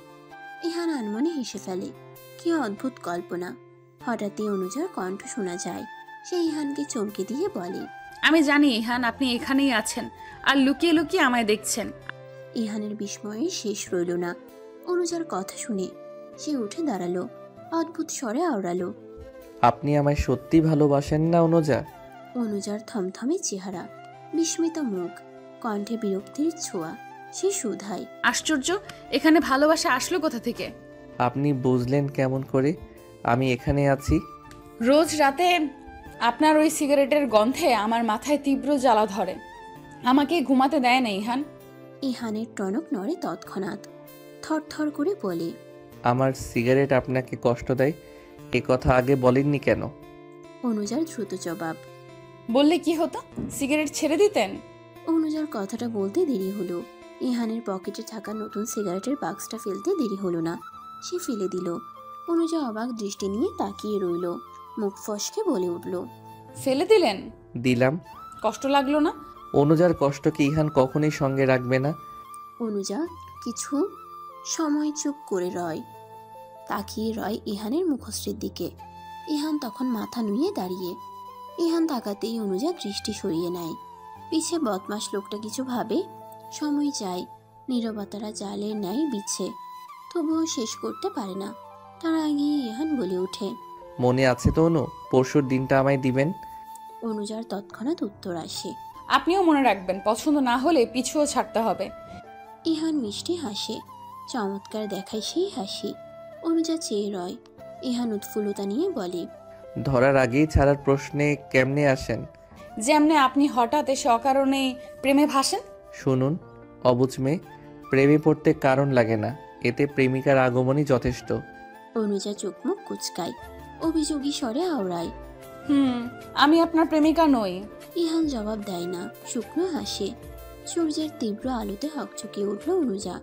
ইহান আনমনে হেসে ফেলে। কি অদ্ভুত কল্পনা! হঠাৎই অনুজার কণ্ঠ শোনা যায়। সে ইহানকে চমকে দিয়ে বলে, আমি জানি ইহান আপনি এখানেই আছেন আর লুকিয়ে লুকিয়ে আমায় দেখছেন। ইহানের বিস্ময়ে শেষ রইল না। অনুজার কথা শুনে সে উঠে দাঁড়ালো, অদ্ভুত স্বরে আওড়ালো, আপনি আমায় সত্যি ভালোবাসেন না অনুজা? অনুজার থমথমে চেহারা, বিস্মিত মুখ, কণ্ঠে বিরক্তির ছোঁয়া। সে শুধায়, আশ্চর্য, এখানে ভালোবাসা আসলো কোথা থেকে? আপনি বুঝলেন কেমন করে আমি এখানে আছি? রোজ রাতে আপনার ওই সিগারেটের গন্ধে আমার মাথায় তীব্র জ্বালা ধরে, আমাকে ঘুমাতে দেয় না ইহান। ইহানের টনক নড়ে তৎক্ষণাৎ, থরথর করে বলে, আমার সিগারেট আপনাকে কষ্ট দেয় এ কথা আগে বলেননি কেন? অনুজার দ্রুত জবাব, বললে কি হতো, সিগারেট ছেড়ে দিতেন? অনুজার কথাটা বলতে দেরি হলো। ইহানের পকেটে থাকা নতুন সিগারেটের বাক্সটা ফেলতে দেরি হলো না, সে ফেলে দিল। অনুজা অবাক দৃষ্টি নিয়ে তাকিয়ে রইল, মুখ ফসকে বলে উঠল, ফেলে দিলেন? দিলাম। কষ্ট লাগলো না? অনুজার কষ্টকে ইহান কখনোই সঙ্গে রাখবে না। অনুজা কিছু সময় চুপ করে রয়, তাকিয়ে রয় ইহানের মুখশ্রীর দিকে। ইহান তখন মাথা নুয়ে দাঁড়িয়ে। ইহান তাকাতেই অনুজা দৃষ্টি সরিয়ে নেয়। পিছে বদমাস লোকটা কিছু ভাবে, সময় যায়, নীরবতারা জালের ন্যায় বিচ্ছে, তবুও শেষ করতে পারে না। তার আগে ইহান বলে ওঠে, মনে আছে তো অনু, পরশুর দিনটা আমায় দিবেন? অনুজার তৎক্ষণাৎ উত্তর আসে, আপনিও মনে রাখবেন, পছন্দ না হলে পিছুও ছাড়তে হবে। ইহান মিষ্টি হাসে, চমৎকার দেখায় সেই হাসি। অনুজা চেয়ে রয়। ইহান উৎফুল্লতা নিয়ে বলে, ধরার আগেই ছাড়ার প্রশ্নে কেমনে আসেন? যেমনে আপনি হঠাৎ এসে অকারণে প্রেমে ভাসেন। শুনুন অবুঝ মেয়ে, প্রেমে পড়তে কারণ লাগে না, এতে প্রেমিকার আগমনই যথেষ্ট। অনুজা চোখ মুখ কুচকায়, অভিযোগী স্বরে আওড়ায়, আমি আপনার প্রেমিকা নই। ইহান জবাব দেয় না, শুকনো হাসে। সূর্যের তীব্র আলোতে হকচকিয়ে উঠল অনুজা,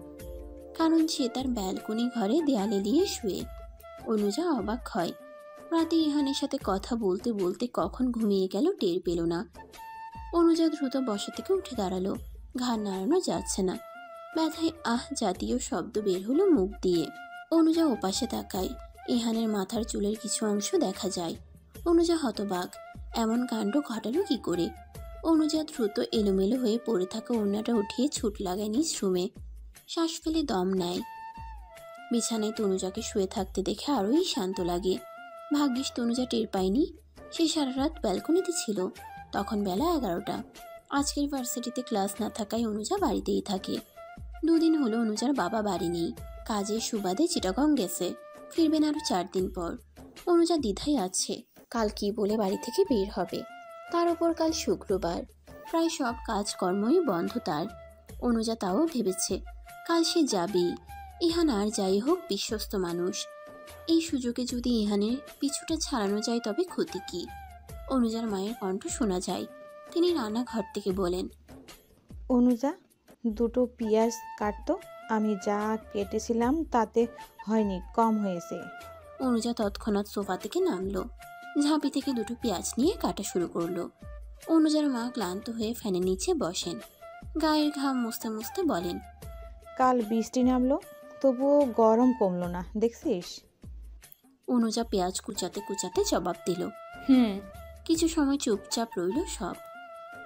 কারণ সে তার ব্যালকনি ঘরে দেয়ালে দিয়ে শুয়ে। অনুজা অবাক হয়, রাতে ইহানের সাথে কথা বলতে বলতে কখন ঘুমিয়ে গেল টের পেল না। অনুজা দ্রুত বসা থেকে উঠে দাঁড়ালো, ঘাড় নাড়ানো যাচ্ছে না, ব্যথায় আহ জাতীয় শব্দ বের হলো মুখ দিয়ে। অনুজা ওপাশে তাকায়, ইহানের মাথার চুলের কিছু অংশ দেখা যায়। অনুজা হতবাক, এমন কাণ্ড ঘটালো কি করে? অনুজা দ্রুত এলোমেলো হয়ে পড়ে থাকা ওড়নাটা উঠিয়ে ছুট লাগায় নিজ রুমে, শ্বাস ফেলে দম নেয়। বিছানায় তনুজাকে শুয়ে থাকতে দেখে আরোই শান্ত লাগে। ভাগ্যিস তনুজা টের পায়নি, সে সারা রাত ব্যালকনিতে ছিল। তখন বেলা 11টা। আজকের ভার্সিটিতে ক্লাস না থাকায় অনুজা বাড়িতেই থাকে। 2 দিন হলো অনুজার বাবা বাড়ি নেই, কাজের সুবাদে চিটাগং গেছে, ফিরবেন আরো 4 দিন পর। অনুজা দ্বিধায় আছে, কাল কি বলে বাড়ি থেকে বের হবে। তার উপর কাল শুক্রবার, প্রায় সব কাজকর্মই বন্ধ তার। অনুজা তাও ভেবেছে কাল সে যাবেই। ইহান আর যাই হোক বিশ্বস্ত মানুষ, এই সুযোগে যদি ইহানের পিছুটা ছাড়ানো যায় তবে ক্ষতি কি? অনুজার মায়ের কণ্ঠ শোনা যায়, তিনি রান্নাঘর থেকে বলেন, অনুজা 2টো পেঁয়াজ কাটতো, আমি যা কেটেছিলাম তাতে হয়নি, কম হয়েছে। অনুজা তৎক্ষণাৎ সোফা থেকে নামলো, ঝাঁপি থেকে 2টো পেঁয়াজ নিয়ে কাটা শুরু করলো। অনুজার মা ক্লান্ত হয়ে ফ্যানের নিচে বসেন, গায়ের ঘাম মুছতে মুছতে বলেন, কাল বৃষ্টি নামলো, তবুও গরম কমলো না, দেখছিস? অনুজা পেঁয়াজ কুচাতে কুচাতে জবাব দিল, কিছু সময় চুপচাপ রইল সব।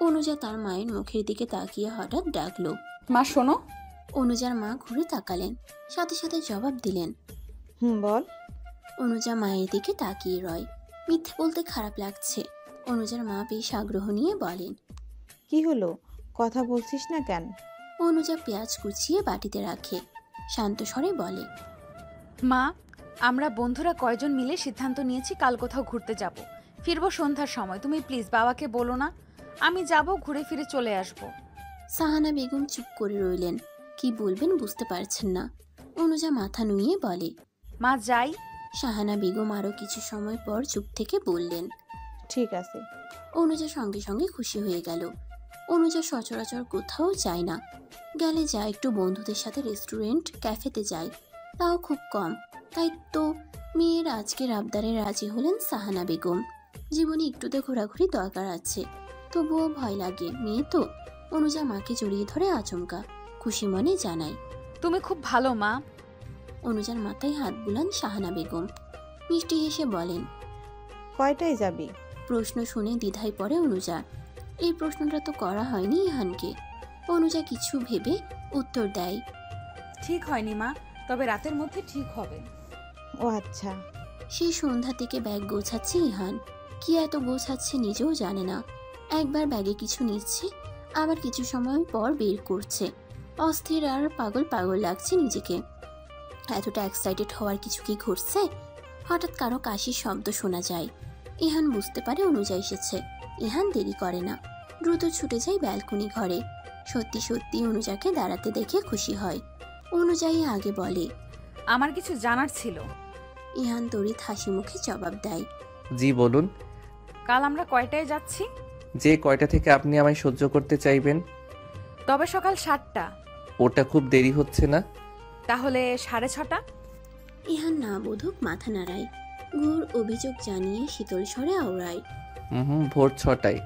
অনুজা তার মায়ের মুখের দিকে তাকিয়ে হঠাৎ ডাকলো, মা শোনো। অনুজার মা ঘুরে তাকালেন, সাথে সাথে জবাব দিলেন, বল। অনুজা মায়ের দিকে তাকিয়ে রয়, মিথ্যে বলতে খারাপ লাগছে। অনুজার মা বেশ আগ্রহ নিয়ে বলেন, কি হলো, কথা বলছিস না কেন? অনুজা পেঁয়াজ কুচিয়ে বাটিতে রাখে, শান্ত স্বরে বলে, মা, আমরা বন্ধুরা কয়জন মিলে সিদ্ধান্ত নিয়েছি কাল কোথাও ঘুরতে যাব, ফিরবো সন্ধ্যার সময়। তুমি প্লিজ বাবাকে বলো না, আমি যাব, ঘুরে ফিরে চলে আসব। সাহানা বেগম চুপ করে রইলেন, কি বলবেন বুঝতে পারছেন না। অনুজা মাথা নুইয়ে বলে, মা যাই। সাহানা বেগম আরো কিছু সময় পর চুপ থেকে বললেন, ঠিক আছে। অনুজা সঙ্গে সঙ্গে খুশি হয়ে গেল। অনুজা সচরাচর কোথাও যায় না, গেলে যায় একটু বন্ধুদের সাথে রেস্টুরেন্ট ক্যাফেতে যায়, তাও খুব কম। তাই তো মেয়ের আজকের আবদারে রাজি হলেন সাহানা বেগম। জীবনে একটুতে ঘোরাঘুরি দরকার আছে, তবুও ভয় লাগে, মেয়ে তো। অনুজা মাকে জড়িয়ে ধরে আচমকা খুশি মনে জানায়, তুমি খুব ভালো মা। অনুজার মাথায় হাত বুলান সাহানা বেগম, মিষ্টি হেসে বলেন, কয়টায় যাবি? প্রশ্ন শুনে দ্বিধায় পড়ে অনুজা। এই প্রশ্নটা তো করা হয়নি ইহানকে। অনুজা কিছু ভেবে উত্তর দেয়, ঠিক হয়নি মা, তবে রাতের মধ্যে ঠিক হবে। ও আচ্ছা। সেই সন্ধ্যা থেকে ব্যাগ গোছাচ্ছে ইহান। কি এত গোছাচ্ছে নিজেও জানে না। একবার ব্যাগে কিছু নিচ্ছে, আবার কিছু সময় পর বের করছে। অস্থির আর পাগল পাগল লাগছে নিজেকে। এতটা এক্সাইটেড হওয়ার কিছু কি ঘটছে? হঠাৎ কারো কাশির শব্দ শোনা যায়। ইহান বুঝতে পারে অনুজা এসেছে। ইহান দেরি করে না, দ্রুত ছুটে যায় ব্যালকনি ঘরে। সত্যি সত্যি অনুজাকে দাঁড়াতে দেখে খুশি হয়। অনুযায়ী আগে বলে, আমার কিছু জানার ছিল। ইহান তড়িৎ হাসি মুখে জবাব দেয়, জি বলুন। কাল আমরা কয়টায় যাচ্ছি? যে কয়টা থেকে আপনি আমায় সহ্য করতে চাইবেন। তবে সকাল 7টা। ওটা খুব দেরি হচ্ছে না? তাহলে 6:30। ইহান না বোধক মাথা নাড়ায়। ঘোর অভিযোগ জানিয়ে শীতল স্বরে আওড়ায়, ভোর 6টায়।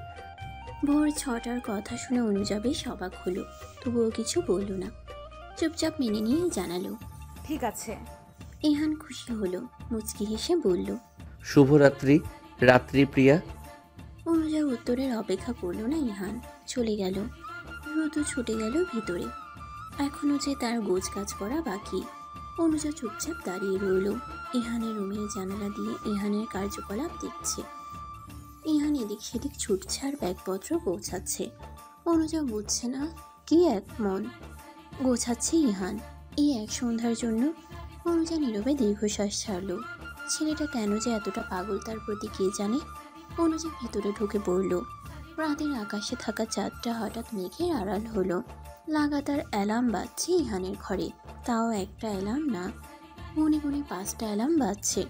ভোর 6টার কথা শুনে অনুজা বেশ অবাক হলো, তবুও কিছু বলল না। চুপচাপ মেনে নিয়ে জানালো, ঠিক আছে। ইহান খুশি হলো, মুচকি হেসে বলল, শুভরাত্রি রাত্রি প্রিয়া। অনুজার উত্তরের অপেক্ষা করলো না ইহান, চলে গেল। দ্রুত ছুটে গেল ভিতরে। এখনো যে তার গোছ কাজ করা বাকি। অনুজা চুপচাপ দাঁড়িয়ে রইল। ইহানের রুমের জানালা দিয়ে ইহানের কার্যকলাপ দেখছে। ইহান এদিক সেদিক ছুটছে আর ব্যাগপত্র পৌঁছাচ্ছে। অনুজা বুঝছে না কি এক মন। গোছাচ্ছে ইহান। এই এক সন্ধ্যার জন্য অনুজা নীরবে দীর্ঘশ্বাস ছাড়ল। ছেলেটা কেন যে এতটা পাগল তার প্রতি কে জানে। অনুজা ভেতরে ঢুকে পড়ল। রাতের আকাশে থাকা চাঁদটা হঠাৎ মেঘের আড়াল হলো। লাগাতার অ্যালার্ম বাজছে ইহানের ঘরে। তাও একটা অ্যালার্ম না, গুনে গুনে 5টা অ্যালার্ম বাজছে,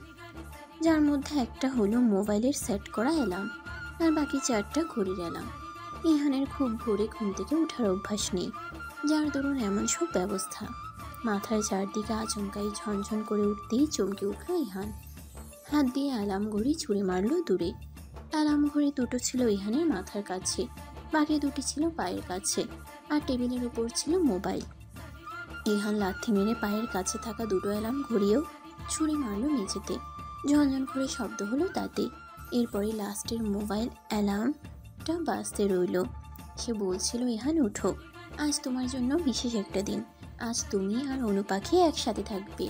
যার মধ্যে একটা হলো মোবাইলের সেট করা অ্যালার্ম, আর বাকি 4টা ঘড়ির অ্যালার্ম। ইহানের খুব ভোরে ঘুম থেকে ওঠার অভ্যাস নেই, যার দরুন এমন সব ব্যবস্থা। মাথার চারদিকে আচমকাই ঝনঝন করে উঠতেই চমকে উঠল ইহান। হাত দিয়ে অ্যালার্ম ঘড়ি ছুঁড়ে মারল দূরে। অ্যালার্ম ঘড়ি দুটো ছিল ইহানের মাথার কাছে, বাকি দুটি ছিল পায়ের কাছে, আর টেবিলের উপর ছিল মোবাইল। ইহান লাথি মেরে পায়ের কাছে থাকা দুটো অ্যালার্ম ঘড়িও ছুঁড়ে মারল মেঝেতে। ঝনঝন করে শব্দ হলো তাতে। এরপরে লাস্টের মোবাইল অ্যালার্মটা বাজতে রইল। সে বলছিল, ইহান উঠো, আজ তোমার জন্য বিশেষ একটা দিন। আজ তুমি আর অনুপাখি একসাথে থাকবে।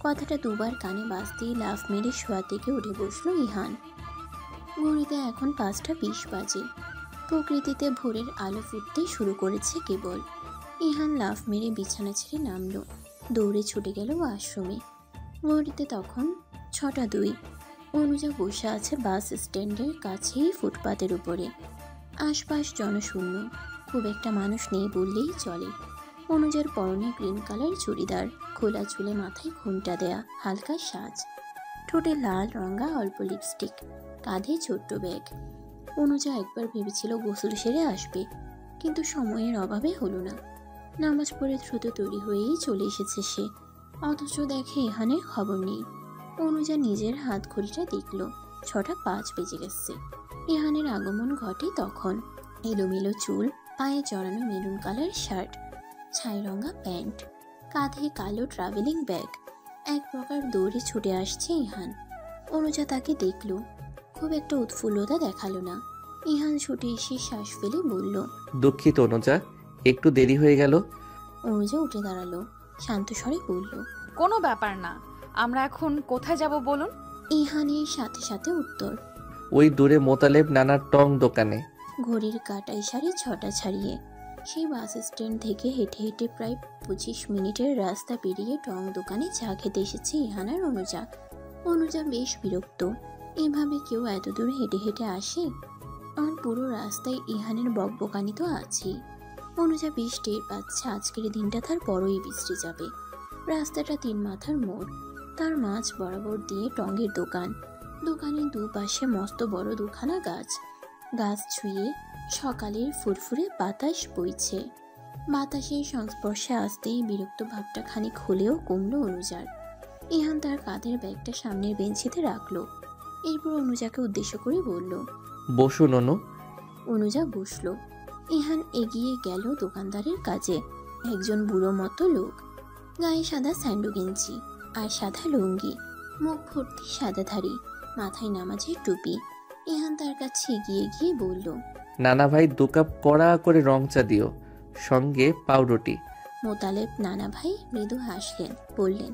কথাটা দুবার কানে বাজতেই লাফ মেরে শোয়া থেকে উঠে বসলো ইহান। ঘড়িতে এখন 5টা 20 বাজে। প্রকৃতিতে ভোরের আলো ফুটতে শুরু করেছে কেবল। ইহান লাফ মেরে বিছানা ছেড়ে নামলো, দৌড়ে ছুটে গেল ওয়াশরুমে। ঘড়িতে তখন 6টা 2। অনুজা বসে আছে বাস স্ট্যান্ডের কাছেই ফুটপাতের উপরে। আশপাশ জনশূন্য, খুব একটা মানুষ নেই বললেই চলে। অনুজার পরনে গ্রিন কালার চুড়িদার, খোলা চুলে মাথায় ঘোমটা দেয়া, হালকা সাজ, ঠোঁটে লাল রঙা অল্প লিপস্টিক, কাঁধে ছোট্ট ব্যাগ। অনুজা একবার ভেবেছিল গোসল সেরে আসবে, কিন্তু সময়ের অভাবে হলো না। নামাজ পড়ে দ্রুত তৈরি হয়েই চলে এসেছে সে, অথচ দেখে ইহানের খবর নেই। অনুজা নিজের হাত ঘড়িটা দেখল, 6টা 5 বেজে গেছে। ইহানের আগমন ঘটে তখন। এলোমেলো চুল, পায়ে জড়ানো মেরুন কালার শার্ট, ছাই রঙা প্যান্ট, কাঁধে কালো ট্রাভেলিং ব্যাগ। এক প্রকার দৌড়ে ছুটে আসছে ইহান। অনুজা তাকে দেখল, খুব একটা উৎফুল্লতা দেখালো না। ইহান ছুটে এসে শ্বাস ফেলে বলল, দুঃখিত অনুজা, একটু দেরি হয়ে গেল। অনুজা উঠে দাঁড়ালো, শান্ত স্বরে বলল, কোনো ব্যাপার না, আমরা এখন কোথায় যাব বলুন? ইহানের সাথে সাথে উত্তর, ওই দূরে মোতালেব নানার টং দোকানে। ঘড়ির কাঁটায় 6:30 ছাড়িয়ে। সেই বাস স্ট্যান্ড থেকে হেঁটে হেঁটে প্রায় 25 মিনিটের রাস্তা পেরিয়ে টং দোকানে চা খেতে এসেছে ইহান আর অনুজা। অনুজা বেশ বিরক্ত, এভাবে কেউ এত দূর হেঁটে হেঁটে আসে? আর পুরো রাস্তায় ইহানের বকবকানি তো আছেই। অনুজা বেশ টের পাচ্ছে আজকের দিনটা তার বড়ই বিশ্রী যাবে। রাস্তাটা 3 মাথার মোড়, তার মাঝ বরাবর দিয়ে টঙের দোকান। দোকানের দুপাশে মস্ত বড় দুখানা গাছ। গাছ ছুঁয়ে সকালের ফুরফুরে বাতাস বইছে। বাতাসের সংস্পর্শে আসতেই বিরক্ত ভাবটা খানিক হলেও কমলো অনুজার। ইহান তার কাঁধের ব্যাগটা সামনের বেঞ্চিতে রাখলো। এরপর অনুজাকে উদ্দেশ্য করে বলল, বসুন অনু। অনুজা বসলো। ইহান এগিয়ে গেল দোকানদারের কাছে। একজন বুড়ো মতো লোক, গায়ে সাদা স্যান্ডো গেঞ্জি আর সাদা লুঙ্গি, মুখ ভর্তি সাদা ধাড়ি, মাথায় নামাজের টুপি। ইহান তার কাছে এগিয়ে গিয়ে বলল, নানা ভাই 2 কাপ কড়া করে রং চা দিও, সঙ্গে পাউরুটি। মোতালেব নানা ভাই মৃদু হাসলেন, বললেন,